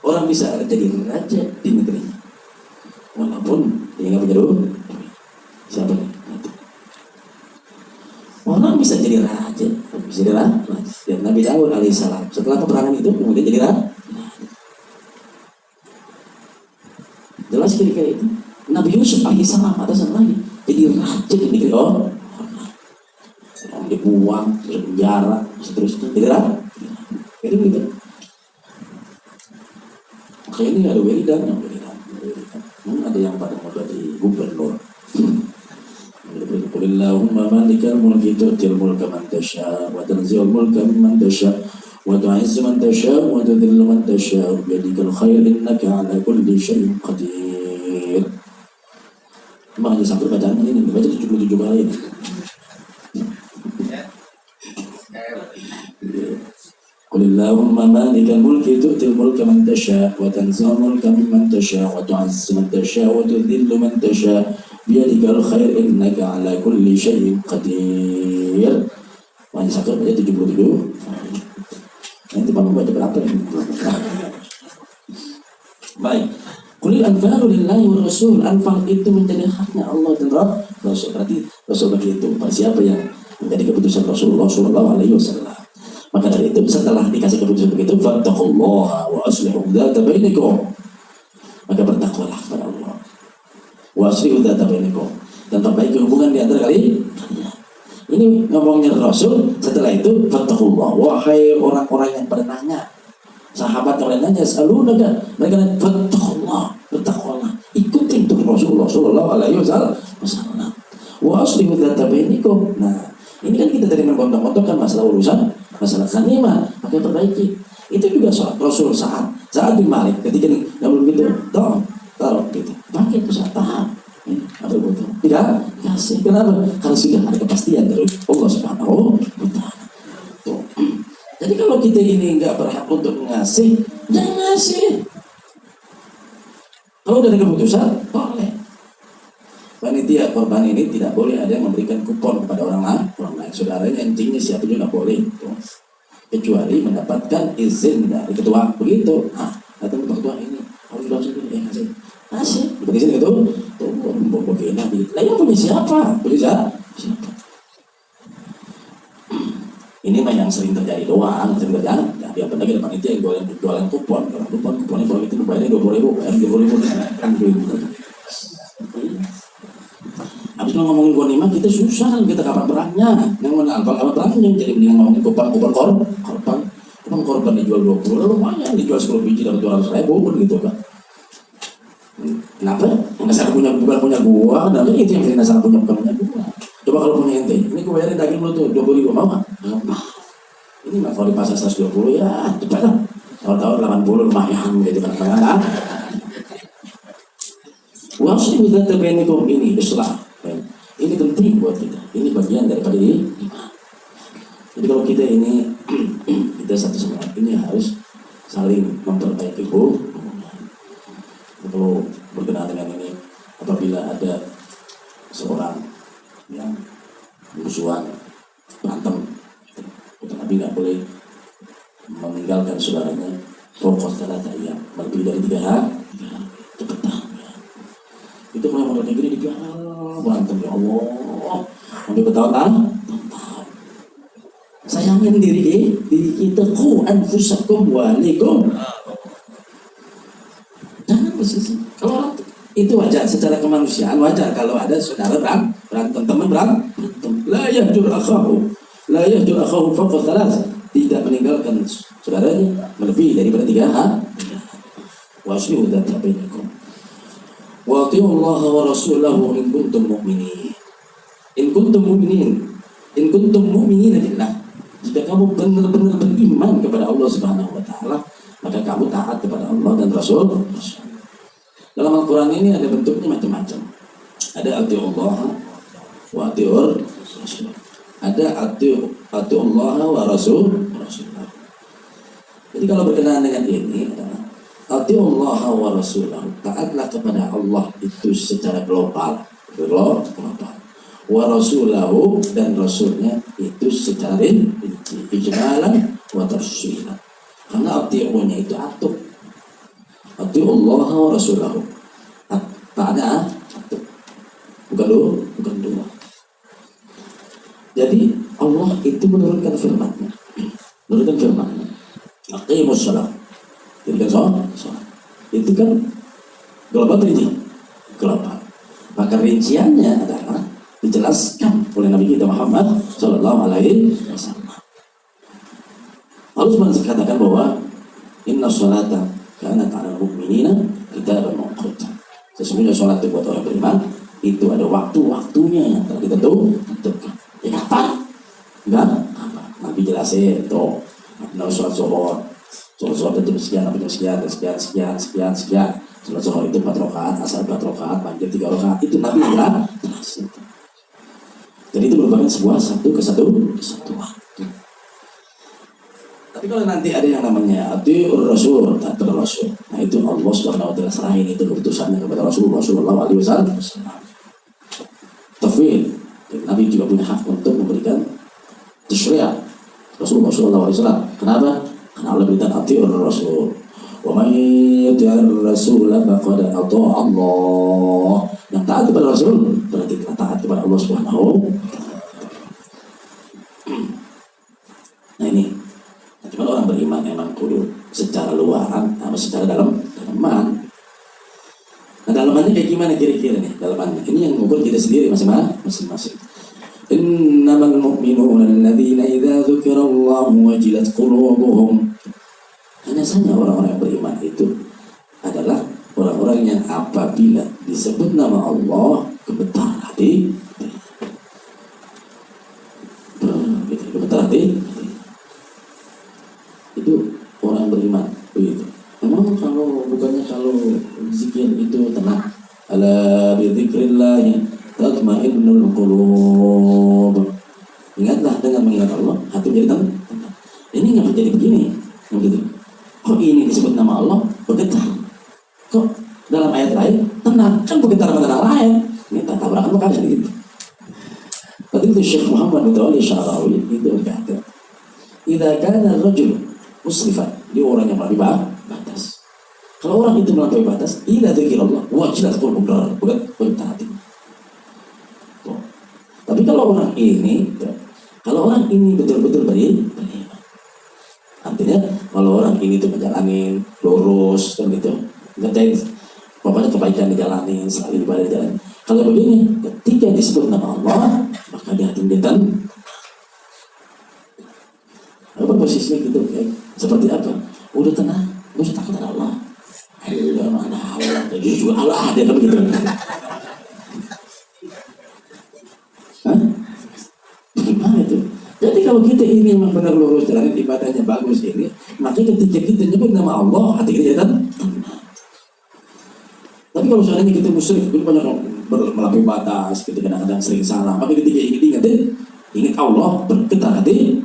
Orang bisa jadi raja di negerinya, walaupun dia nggak punya duit. Siapa? Orang bisa jadi raja, bisa jadi raja. Dan Nabi Daud alaihissalam setelah peperangan itu kemudian jadi raja. Jelas kira-kira itu. Nabi Yusuf alaihissalam ada satu lagi jadi raja di negeri orang dibuang, terus penjara, seterusnya jadi raja. Jadi begitu. Makanya ini ada wiridan. Ada yang pada mau jadi gubernur. Qulillahumma malikal mulki tu'til mulka man tasha wa tanzi'ul mulka mimman tasha wa tu'izzu man tasha wa tudhillu man tasha bi yadikal khair innaka 'ala kulli syai'in qadir. Makanya sampai bacaan ini dibaca 77 kali ini. Qulillahumma malikal mulki tu'til mulka man tasha wa tanzi'ul mulka mimman tasha wa tu'izzu man tasha wa tudhillu man tasha biyadikal khair innaka ala kulli syai'in qadir. Wajib sakit baca 77. Nanti Bapak baca berapa ya? Baik. Qulil anfalu lillahi wa rasul. Anfal itu menjadi haknya Allah dan Rasul. Berarti Rasul begitu. Siapa yang menjadi keputusan Rasulullah sallallahu alaihi wasallam. Maka dari itu setelah dikasih keputusan begitu, fattaqullaha wa aslihu dzata bainakum. Maka bertakwalah kepada Allah. Wa aslihu dzata bainakum, dan perbaiki hubungan di antara kalian. Ini ngomongnya Rasul. Setelah itu fattaqullah, wahai orang-orang yang bertanya, sahabat yang nanya, salunaka, mereka nanya, fattaqullah, bertakwalah, ikutin tuh Rasulullah sallallahu alaihi wasallam. Wa aslihu dzata bainakum. Nah, ini kan kita tadi mengontok-ngontokkan masalah urusan, masalah ghanimah, maka perbaiki. Itu juga soal Rasul saat bin Malik ketika nggak begitu, taruh gitu, pakai itu saat tahap. Apa betul? Tidak kasih. Kenapa? Karena sudah ada kepastian dari Allah Subhanahu Wa Taala. Jadi kalau kita ini nggak berhak untuk ngasih, jangan ngasih. Kalau udah ada keputusan, boleh. Panitia korban ini tidak boleh ada yang memberikan kupon kepada orang lain. Saudaranya intinya siapa juga nggak boleh. Kecuali mendapatkan izin dari ketua begitu. Datang ke ketua ini, harus langsung ngasih. Masih, seperti sini gitu, tuh begini nabi. Lah yang punya siapa? Punya siapa? Ini mah yang sering terjadi doang, sering terjadi. Nah, dia benar kita panitia yang jualan kupon, kuponnya kalau itu bayarnya 20.000, bayar 20.000. Habis ngomongin ghanimah kita susah, kita kapan perangnya? Yang mana kapan perangnya? Jadi mendingan ngomongin kupon korban dijual 20, lumayan dijual 10 biji dapat 200.000 gitu kan. Kenapa? Yang dasar bukan punya gua, kenapa itu yang dasar bukan punya gua. Coba kalau punya ente, ini gua bayarin daging lu tuh 20.000, mau nggak? Ini mah kalau di pasar 120 ya cepat lah. Tahun 80 lumayan gitu kan. Wa aslihu dzata bainakum, ini Islam. Ini penting buat kita. Ini bagian daripada iman. Jadi kalau kita ini kita satu sama lain ini harus saling memperbaiki hubungan. Kalau berkenaan dengan ini, apabila ada seorang yang musuhan berantem, Nabi nggak boleh saudaranya pokok ternyata yang lebih dari 3 hari itu petangnya itu kalau model kayak gini dibiarkan berantem ya Allah sampai bertahun-tahun sayangin diri kita ku anfusakum wa alaikum jangan bersisi kalau orang itu wajar secara kemanusiaan wajar kalau ada saudara berantem teman berantem la yahjur akhahu fawqa thalath tidak meninggalkan saudaranya melebihi daripada 3 hari wa aslihu dzata bainakum wa atii'u Allah wa rasulahu in kuntum mu'minin billah jika kamu benar-benar beriman kepada Allah Subhanahu wa taala maka kamu taat kepada Allah dan Rasul. Dalam Al-Quran ini ada bentuknya macam-macam. Ada atii'u Allah wa atii'ur Rasul. Ada atii'u Allah wa Rasul. Jadi kalau berkenaan dengan ini adalah atii'u Allah wa Rasulahu. Taatlah kepada Allah itu secara global. Wa Rasulahu dan Rasulnya itu secara rinci. Ijmalan wa tafsilan. Karena atii'unya itu atuk. Atii'u Allah wa Rasulahu. Tak ada satu. Bukan dua. Jadi Allah itu menurunkan firman-Nya. Aqimus shalah. Jadi kan sholat. Itu kan global rinci. Global. Maka rinciannya adalah dijelaskan oleh Nabi kita Muhammad sallallahu alaihi wasallam. Allah mengatakan bahwa inna sholata kanat 'alal mu'minina kitaban mawquta. Sesungguhnya sholat itu buat orang beriman itu ada waktu-waktunya yang telah ditentukan. Ya kapan? Enggak? Nabi jelasin tuh. Nah, sholat zuhur itu sekian, sekian. Sholat zuhur itu 4 rakaat, asar 4 rakaat, maghrib 3 rakaat. Itu Nabi jelasin. Jadi itu merupakan sebuah satu kesatuan. Tapi kalau nanti ada yang namanya atii'ur Rasul, taat Rasul. Nah itu Allah Subhanahu wa taala serahin itu keputusannya kepada Rasulullah sallallahu alaihi wasallam. Tafwid. Nabi juga punya hak untuk memberikan tasyri'. Rasulullah sallallahu alaihi wasallam. Kenapa? Karena Allah berikan atii'ur Rasul. Wa may yuti'ir Rasul faqad ata'a Allah. Yang taat kepada Rasul berarti taat kepada Allah Subhanahu wa taala. Nah ini cuma orang beriman memang kudu secara luaran sama secara dalaman. Nah dalamannya kayak gimana kira-kira nih dalamannya? Ini yang mengukur kita sendiri masing-masing. Innamal mu'minuna alladzina idza dzukirallahu wajilat qulubuhum. Hanya saja orang-orang yang beriman itu adalah orang-orang yang apabila disebut nama Allah gemetar hati. Gemetar hati. Itu orang beriman begitu. Memang kalau zikir itu tenang. Ala bi dzikrillah tatma'innul qulub. Ingatlah dengan mengingat Allah, hati menjadi tenang. Ini nggak jadi begini, begitu. Kok ini disebut nama Allah bergetar? Kok dalam ayat lain tenang? Kan bergetar sama tenang lain. Ini tabrakan makanya gitu. Tadi itu Syekh Muhammad Mutawalli Syarawi itu berkata, "Idza kana ar-rajul musrifan," dia orang yang melampaui batas. Kalau orang itu melampaui batas, ila dzikrillah wajilat qulubuhum, bukan bergetar hati. Tapi kalau orang ini betul-betul beriman, artinya kalau orang ini tuh menjalani lurus kan gitu, ngerjain pokoknya kebaikan dijalanin, selalu ibadah dijalanin. Kalau begini, ketika disebut nama Allah, maka dia hati dia apa posisinya gitu, kayak seperti apa? Udah tenang, gak usah takut sama Allah. Allah mana Allah, jadi juga Allah ada kan begitu. Gimana itu? Jadi kalau kita ini memang benar lurus jalan ibadahnya bagus ini, maka ketika kita nyebut nama Allah, hati kita tenang. Tapi kalau seandainya kita musyrik, kita banyak melampaui batas, kita kadang-kadang sering salah. Maka ketika ingat Allah, bergetar hati.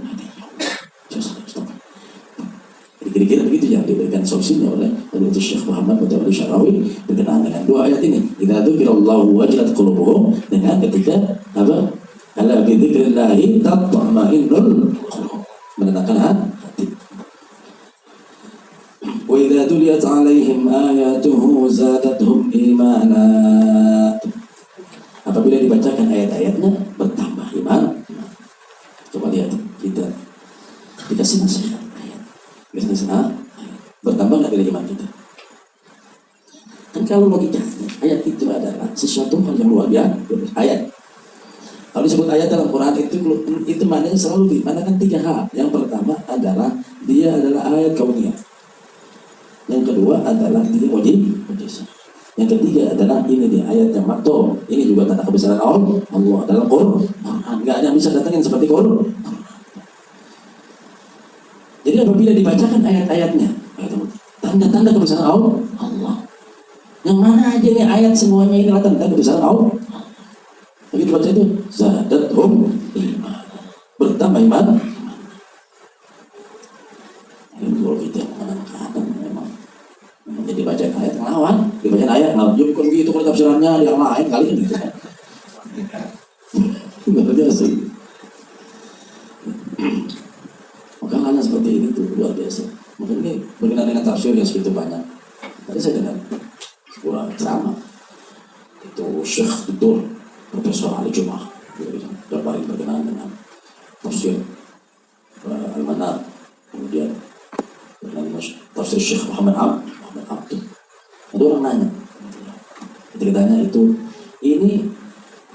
Jadi kira-kira begitu yang diberikan solusinya oleh Syekh Muhammad Mutawalli Syarawi berkenaan dengan 2 ayat ini. Idza dzukirallahu wajilat qulubuhum, dengan ketika apa? Ala bi dzikrillah tatma'innul qulub, menenangkan hati. Wa idza tuliyat 'alaihim ayatuhu zadatuhum imana. Apabila dibacakan ayat-ayatnya bertambah iman. Coba lihat kita dikasih nasihat ayat, dikasih nasihat ayat, bertambah nggak nilai iman kita? Kan kalau logikanya ayat itu adalah sesuatu hal yang luar biasa. Ayat, kalau disebut ayat dalam Quran itu maknanya selalu dimanakan 3 hal. Yang pertama adalah dia adalah ayat kauniyah. Yang kedua adalah dia mujizat. Yang ketiga adalah ini dia ayat yang maktum. Ini juga tanda kebesaran Allah dalam Quran. Nggak ada yang bisa datangin seperti Quran. Jadi apabila dibacakan ayat-ayatnya, tanda-tanda kebesaran Allah. Yang mana aja nih ayat semuanya ini adalah tanda kebesaran Allah. Begitu baca itu zadatuhum iman, bertambah iman. Ini kalau kita mengatakan memang jadi bacaan ayat ngelawan, dibacain ayat ngelawan. Jadi bukan begitu kalau tafsirannya yang lain kali ini. Luar biasa. Maka hanya seperti ini tuh luar biasa. Mungkin ini berkenaan dengan tafsir yang segitu banyak. Tadi saya dengar sebuah ceramah itu Syekh Dr. Profesor Ali Jum'ah berbaring berkenaan dengan tafsir Al-Manar, kemudian dengan tafsir Syekh Muhammad Abdul. Ada orang nanya, ketika tanya itu, ini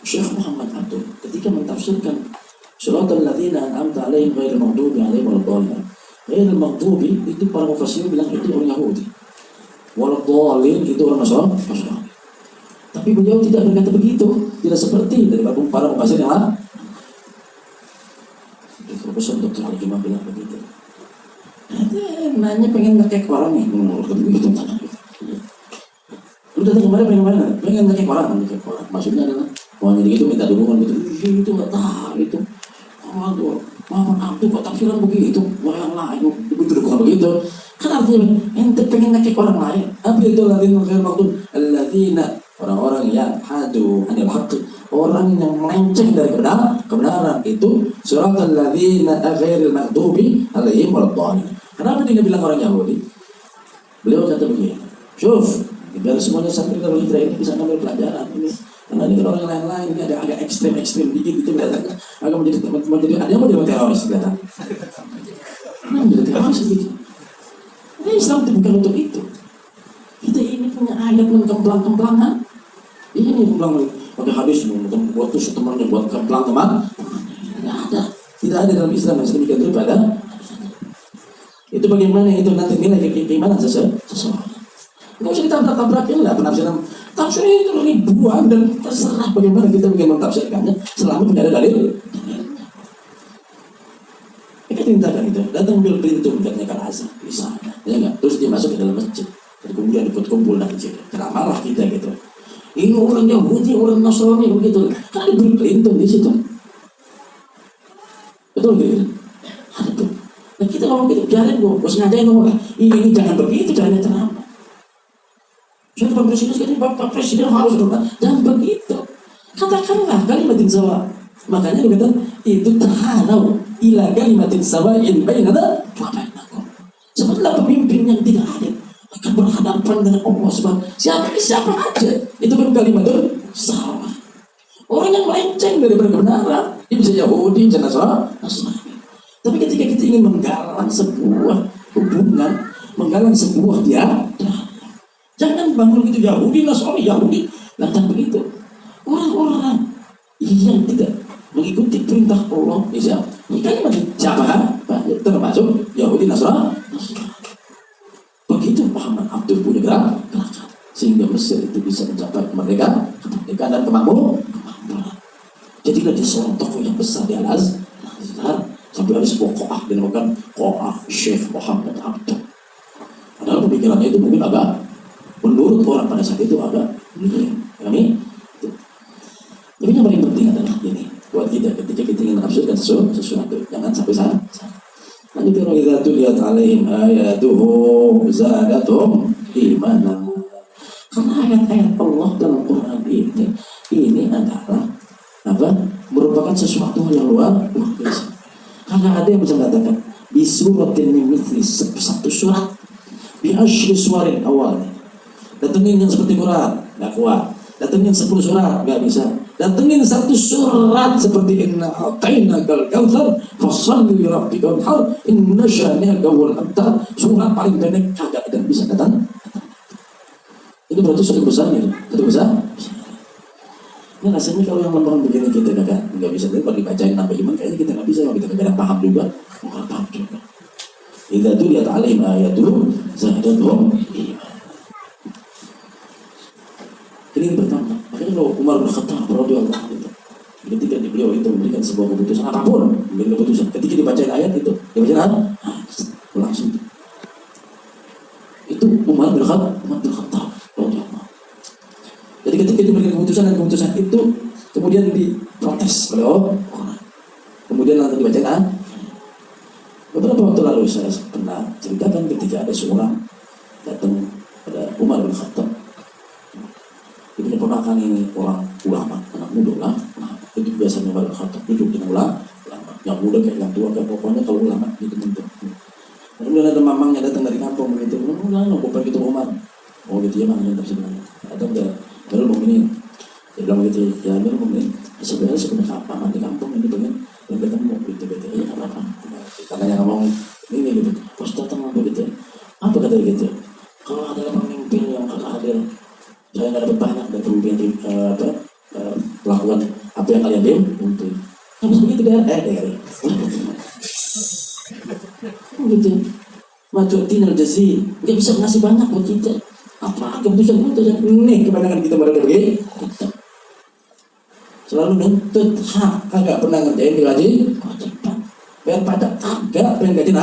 Syekh Muhammad Abdul ketika mentafsirkan Shiratal ladzina an'amta 'alaihim ghairil maghdubi 'alaihim waladdallin. Ghairil maghdubi itu para mufassir bilang itu orang Yahudi. Waladdallin itu orang Nasrani. Tapi beliau tidak berkata begitu, tidak seperti dari para mufassir yang lain. Profesor Dr. Ali Jum'ah bilang begitu. Nanya pengen ngekek orang nih, begitu. Lu datang kemarin pengen ngekek orang. Maksudnya adalah mau jadi gitu minta dukungan gitu. Itu nggak tahu itu. Waduh, Muhammad Abdul kok tafsiran begitu, wah yang lain begitu dukungan begitu. Kan artinya ente pengen ngekek orang lain. Apa itu ladzina ghairil maghdubi? Alladzina, orang-orang yang hadu anil haqq, orang yang melenceng dari kebenaran itu siratal ladzina ghairil maghdubi 'alaihim waladdallin. Kenapa dia bilang orang Yahudi? Beliau kata begini, "Syuf, biar semuanya santri kalau hijrah ini bisa ngambil pelajaran ini. Karena ini kan orang lain-lain ini ada agak ekstrem dikit itu kelihatannya agak menjadi ada yang mau jadi teroris kelihatan. Menjadi teroris gitu. Ini Islam itu bukan untuk itu. Kita ini punya ayat kemplang-kemplangan. Ini kemplang pakai hadis buat tuh temannya buat kemplang teman. Tidak ada dalam Islam yang sedemikian daripada itu bagaimana itu nanti nilai keimanan seseorang. Nggak usah ditabrak-tabrakin lah penafsiran. Tafsir itu ribuan dan terserah bagaimana kita ingin mentafsirkannya selama tidak ada dalil. Kita tindakan itu datang bil pintu katanya azan di sana, ya nggak? Terus dia masuk ke dalam masjid, kemudian ikut kumpul dan masjid. Ceramalah kita gitu. Ini orang Yahudi, orang Nasrani begitu. Kan ada bil pintu di situ. Betul gitu? Ada tuh. Nah kita ngomong gitu, biarin bos ngadain ngomong lah. Ini jangan begitu caranya ceramah. Jadi Pak Presiden sekali, Pak Presiden harus berkata, jangan begitu. Katakanlah kalimatin sawa. Makanya dia kata, itu terhalau ila kalimatin sawa'in bainana wa bainakum. Sebutlah pemimpin yang tidak adil akan berhadapan dengan Allah Subhanahu. Siapa aja, itu kan kalimatun sawa. Orang yang melenceng daripada kebenaran, dia bisa Yahudi, bisa Nasrani. Tapi ketika kita ingin menggalang sebuah hubungan, menggalang sebuah jangan bangun gitu Yahudi, Nasrani, Yahudi. Lantas begitu. Orang-orang yang tidak mengikuti perintah Allah, siapa? Termasuk Yahudi, Nasrani. Begitu Muhammad Abdul punya gerakan. Sehingga Mesir itu bisa mencapai kemerdekaan dan kemakmuran. Jadilah dia seorang tokoh yang besar di Al-Azhar. Sampai ada sebuah ko'ah dinamakan ko'ah Syekh Muhammad Abdul. Padahal pemikirannya itu mungkin agak menurut orang pada saat itu agak kami. Tapi yang paling penting adalah ini buat kita ketika kita ingin menafsirkan sesuatu jangan sampai salah. Nanti orang idza tuliyat 'alaihim ayatuhu zadatuhum imana. Karena ayat-ayat Allah dalam Quran ini adalah merupakan sesuatu yang luar biasa. Karena ada yang bisa mengatakan di suratin min mithli, satu surat Bi asyri suwarin awal. Datengin yang seperti Quran, nggak kuat. Datengin 10 surat, nggak bisa. Datengin 1 surat seperti inna a'tainakal kautsar fashalli li rabbikal wanhar inna syani'aka huwal abtar. Surat paling pendek kagak ada bisa datang. Ini berarti satu besarnya, satu besar. Ini rasanya kalau yang lempeng begini kita nggak bisa. Tapi kalau dibacain sampai iman kayaknya kita nggak bisa. Kalau kita nggak paham juga, nggak paham juga. Idza tuliyat alaihim ayatuhu zadatuhum iman. Ini yang pertama. Makanya kalau Umar bin Khattab radhiyallahu anhu ketika beliau itu memberikan sebuah keputusan apapun, memberikan keputusan ketika dibacain ayat itu, dibacain apa? Langsung. Itu Umar bin Khattab radhiyallahu. Jadi ketika diberikan keputusan dan keputusan itu kemudian diprotes oleh orang. Kemudian langsung dibacain beberapa waktu lalu saya pernah ceritakan ketika ada seorang datang pada Umar bin Khattab. Itu keponakan ini orang ulama, anak muda lah. Itu biasanya Umar bin Khattab duduk dengan ulama, yang muda kayak yang tua kayak pokoknya kalau ulama gitu bentuk. Kemudian ada mamangnya datang dari kampung begitu, mau pergi ke Umar. Oh gitu ya mamanya tak sebenarnya. Ada baru mukminin. Dia bilang begitu, ya baru mukminin. Sebenarnya apa di kampung ini pengen yang ketemu gitu. Ya apa? Katanya ngomong ini gitu. Pas datang begitu. Apa kata dia gitu? Kalau ada pemimpin yang kagak adil, saya nggak dapat banyak dari pemimpin lakukan apa yang kalian bilang untuk. Habis begitu dari. Gitu. Maju tinal jasi, nggak bisa ngasih banyak buat kita. Apa keputusan ini kebanyakan kita pada begini. Selalu nuntut hak, kagak pernah ngerjain kewajiban. Bayar pajak kagak, pengen gaji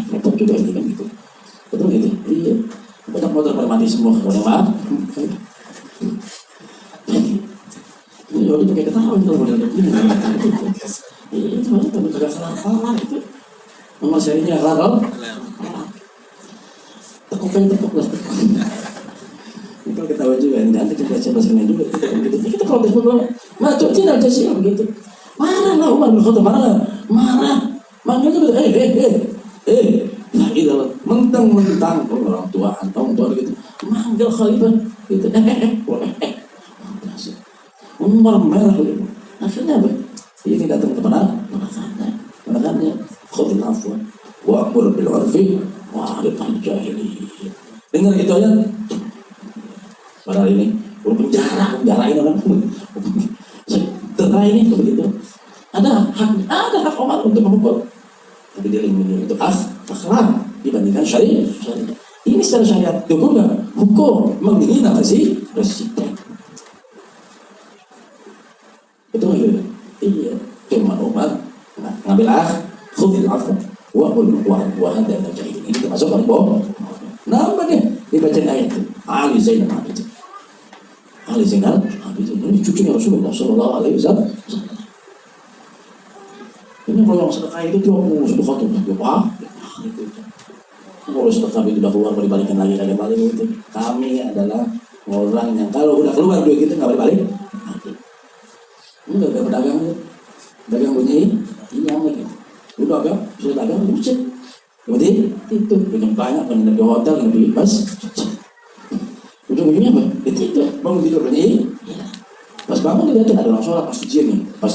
repot juga ini kan gitu. Betul gitu? Iya. Banyak motor pada mati semua, kalau maaf. Ini udah pakai ketawa kalau model begini. Iya, cuma kalau kagak salah itu. Nomor serinya kelar. Tekuk lah. Itu ketawa juga, nanti kita baca bahasanya juga. Kita protes beberapa. Macam Cina aja sih begitu. Marah lah Umar bin Khattab, marah. Manggilnya betul, nah itu mentang-mentang orang tua gitu, manggil khalifah gitu, Umar merah gitu. Akhirnya apa? Ini datang ke penakannya, khudil afwa, wa amur bil urfi, wa arid an jahiliyah. Dengar itu aja. Padahal ini penjarain orang. Setelah ini begitu. Ada hak Umar untuk memukul. Tapi dia lebih untuk akhlak dibandingkan syariat. Ini secara syariat hukum nggak? Hukum menghina presiden. Betul ya? Iya. Cuma Umar ngambil khudil afwa wa hadza jahil. Ini termasuk orang bohong. Nambah deh dibacain ayat itu. Ali Zainal Abidin. Ali Zainal Abidin ini cucunya Rasulullah Sallallahu Alaihi Wasallam. Ini kalau yang sedekah itu cuma mau sedekah tuh, ya pak. Kalau sedekah itu udah keluar balik-balikan lagi kagak balik itu. Kami adalah orang yang kalau udah keluar duit kita nggak balik. Ini nggak berdagang tuh, dagang bunyi, ini yang lagi. Udah agak sudah dagang bucet. Kemudian itu dengan banyak penginap di hotel yang di bus. Ujung-ujungnya apa? Itu bangun tidur bunyi. Pas bangun dilihatin ada orang sholat pasti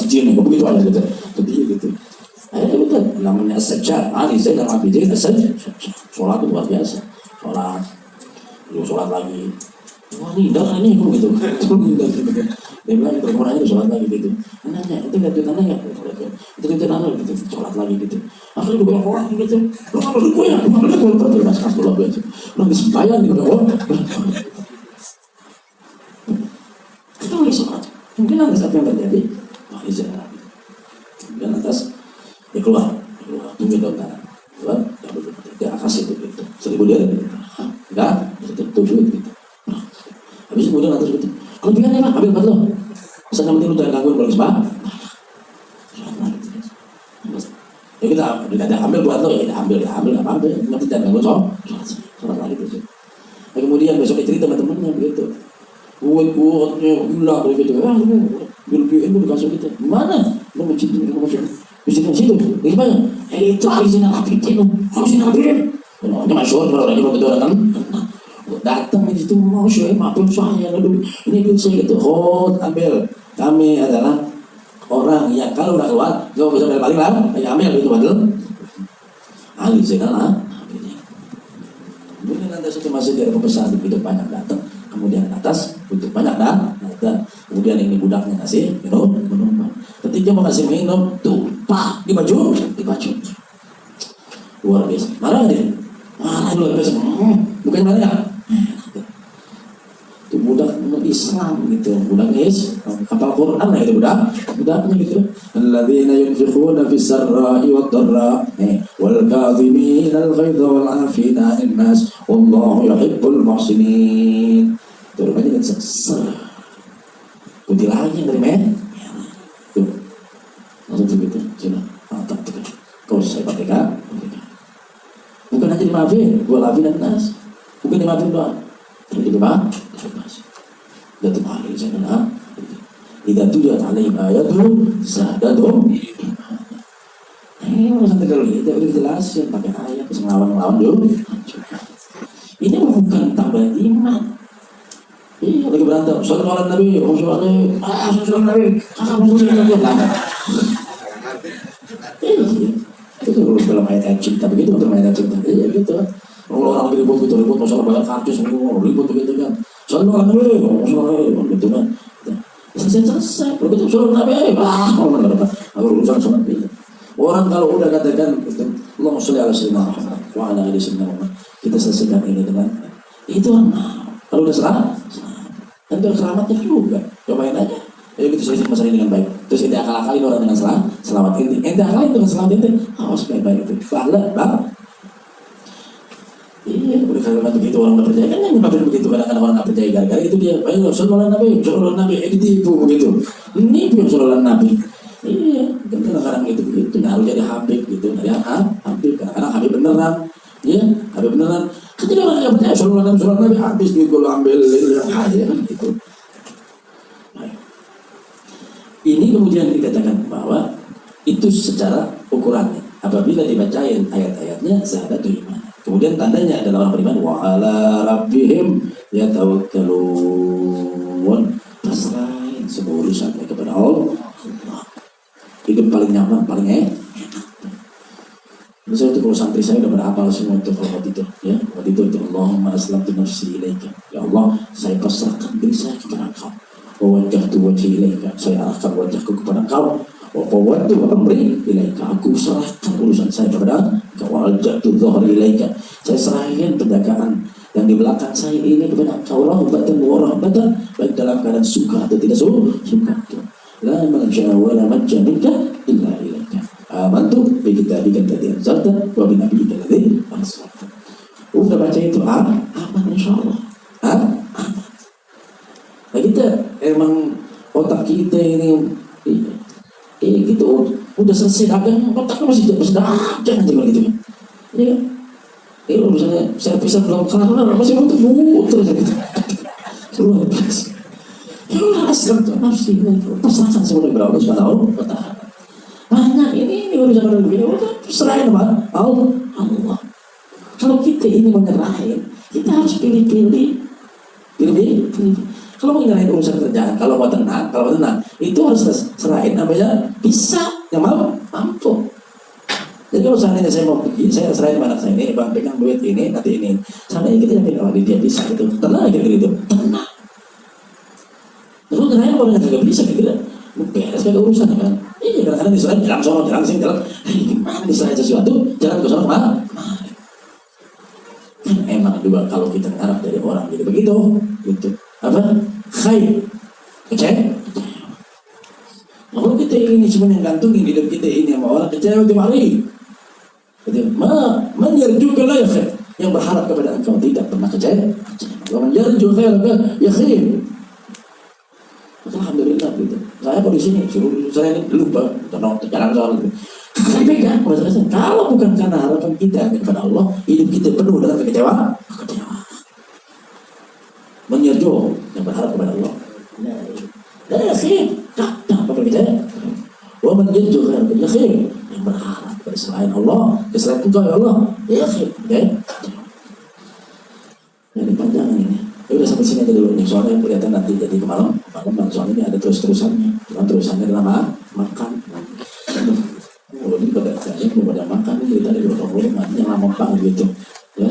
jin nih, begitu aja gitu. Gitu. Akhirnya betul, namanya as-sajjad. Ali Zainal Abidin as-sajjad. Sholat itu luar biasa. Sholat lagi. Wah ini darah ini kok gitu. Dia bilang itu orangnya sholat lagi gitu. Anaknya itu nggak duit anaknya. Itu duit anak gitu. Sholat lagi gitu. Akhirnya banyak orang gitu. Lo nggak perlu gue ya. Betul mas Abdullah biasa. Lo nggak sembahyang gitu. Kita lagi sholat. Mungkin atas apa yang terjadi? Wah ini Zainal Abidin. Dan atas dia keluar tunggu tangan keluar dia kasih itu gitu 1.000 dia enggak itu duit gitu habis kemudian atas gitu kelebihan ya ambil buat lo asal yang penting lu jangan gangguin kalau sebab ya kita ambil buat lo ya kita ambil apa nanti jangan gangguin sholat lagi gitu kemudian besok cerita teman-temannya begitu kuatnya gila begitu dilebihin lu dikasih gitu gimana lu mencintai di situ, gimana? Itu Ali Zainal Abidin, Ali Zainal Abidin. Ini masyhur kalau orang betul kan. Datang di situ mau saya maafin saya ini duit saya gitu. Oh ambil, kami adalah orang yang kalau udah keluar nggak bisa balik lah, ya ambil itu betul. Ahli segala. Kemudian nanti satu masih dari pembesar begitu banyak datang, kemudian atas begitu banyak datang, kemudian ini budaknya kasih minum. Ketika mau kasih minum, tumpah di baju. Luar biasa. Marah dia. Marah luar biasa. Bukan marah ya. Itu budak Islam gitu, budak hafal Quran lah itu budaknya gitu. Alladzina yunfiquna fis sarra'i wad dharra wal kadhimina al ghaidha wal 'afina 'anil nas wallahu yuhibbul muhsinin. Turun aja kan ser. Putih lagi dari men. Tuh. Langsung begitu. Sudah. Mantap tuh. Kau saya pakai kan? Bukan hanya dimaafin, wal 'afina 'anil nas. Bukan dimaafin doang. Terus dimaafin. Dan hari sana tidak tujuan alaihim ayatuh zadatuhum urusan tegak itu udah dijelasin pakai ayat terus ngelawan dulu. Ini bukan tambah iman. Iya lagi berantem sallallahu alaihi itu dalam ayat cinta begitu untuk ayat cinta iya gitu. Orang ribut masalah bayar karcis ribut begitu kan. Sallallahu alaihi wasallam gitu kan. Selesai. Begitu suruh Nabi, urusan sama Nabi. Orang kalau udah katakan Allahumma sholli ala sayyidina Muhammad wa ala ali sayyidina Muhammad, kita selesaikan ini dengan itu kalau udah salah dan berkeramatnya juga. Cobain aja. Ayo kita selesaikan masalah ini dengan baik. Terus ente akal-akalin orang dengan selamat ente akalin dengan selamat ente. Awas baik-baik itu. Bang. Iya, kalau begitu orang nggak percaya kan yang nyebabin begitu kadang-kadang orang nggak percaya gara-gara itu dia, ayo sallallahu nabi, ditipu begitu, nipu sallallahu nabi. Iya, kan kadang-kadang gitu, harus jadi habib gitu, dari habib, kadang-kadang habib beneran, iya, habib beneran. Ketika orang nggak percaya sallallahu nabi, habis duit kalau ambil aja gitu. Ini kemudian dikatakan bahwa itu secara ukurannya. Apabila dibacain ayat-ayatnya syahadatul iman. Kemudian tandanya adalah orang beriman wa ala rabbihim yatawakkalun. Pasrahin semua urusannya kepada Allah. Hidup paling nyaman, paling enak. Misalnya itu kalau santri saya udah berhafal semua itu kalau waktu itu, ya. Waktu itu Allahumma aslamtu nafsi ilaika. Ya Allah, saya pasrahkan diri saya kepada Engkau. Wa wajjahtu wajhi ilaika. Saya arahkan wajahku kepada Engkau. Wa fawwadtu amri ilaika. Aku serahkan urusan saya kepada Engkau. Wa alja'tu dhahri ilaika. Saya serahkan penjagaan yang di belakang saya ini kepada Engkau. Rahbatan wa rahbatan, baik dalam keadaan suka atau tidak suka. La malja wa la manja minka illa ilaika. Amantu bi kitabika alladhi anzalta wa bi nabiyyika alladhi arsalta. Udah baca itu aman insyaallah. Aman. Nah kita emang otak kita ini gitu udah selesai dagang, otaknya masih dagang aja gitu kan. Iya. Ini misalnya servisnya belum kelar masih muter aja gitu. Luar biasa. Ya Allah, asal tuh nafsi ini pasrahkan semua kepada Allah Subhanahu wa taala. Banyak ini urusan orang begini, udah serahin sama Allah. Kalau kita ini menyerahin, kita harus pilih. Kalau mau nyerahin urusan kerjaan, kalau mau tenang, itu harus serahin namanya bisa, yang mampu. Jadi kalau seandainya saya mau pergi, saya serahin anak saya ini, bang pegang duit ini, nanti ini. Seandainya kita yang dia bisa gitu, tenang aja gitu, tenang. Terus nyerahin orang yang tidak bisa gitu, beres kayak urusan kan. Iya kadang-kadang diserahin jalan sono, jalan sini, jalan. Gimana diserahin sesuatu, jalan ke sono kemana? Emang juga kalau kita ngarap dari orang gitu begitu. Apa? Khair. Kecewa. Kalau kita ini cuma yang gantungin hidup kita ini sama orang kecewa tiap hari. Menyerjukan lah ya khair. Yang berharap kepada engkau tidak pernah kecewa. Kalau menyerjukan khair ya khair. Alhamdulillah gitu. Saya kalau di sini saya ini lupa jalan soal itu. Saya pegang kalau bukan karena harapan kita kepada Allah, hidup kita penuh dengan kekecewaan. Menyerjo yang berharap kepada Allah. Dan yakin, tak percaya. Wa menyerjo yang yakin yang berharap kepada selain Allah, selain Engkau ya Allah, yakin, ya. sini aja dulu nih, soalnya kelihatan nanti jadi malam soalnya ini ada terus-terusannya. Cuma terusannya adalah makan. Oh, ini pada saya pada makan ini tadi boleh yang lama banget gitu. Ya.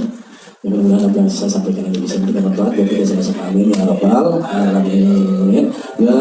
Yang mudah-mudahan apa yang saya sampaikan ini bisa kita bermanfaat buat kita sama-sama. Amin ya rabbal alamin. Ya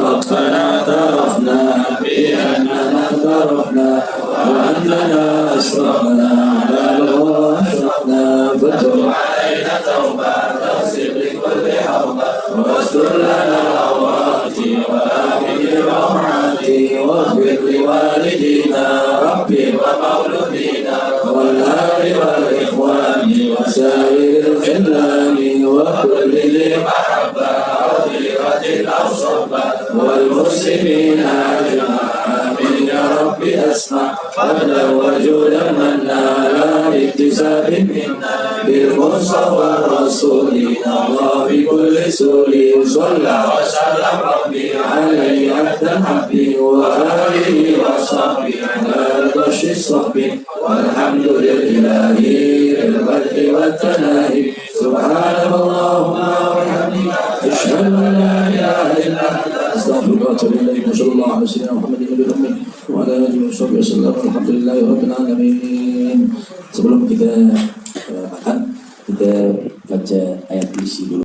Rabbana tarafna bi annana tarafna wa annana asrafna ala Allah asrafna fatuh alaina taubat tasir li kulli hawba wa astur lana awati wa amin rahmati wa fir li walidina rabbi wa mauludina wal ahli wal ikhwani وسائر الخلان وكل ذي محبة أو غيرة أو صحبة والمسلمين أجمعين آمين يا رب أسمع قبلا وجودا منا لا اكتساب منا بالمصطفى الرسول الله بكل سول صلى وسلم ربي عليه عبد حبي وآله وصحبه على رضا الصحب والحمد لله بالبدء والتناهي سبحانك اللهم وبحمدك أشهد أن لا إله إلا أنت أستغفرك وأتوب إليك وصلى الله على سيدنا محمد النبي وعلى آله وصحبه وسلم والحمد لله رب العالمين. Sebelum kita makan, kita baca ayat puisi dulu.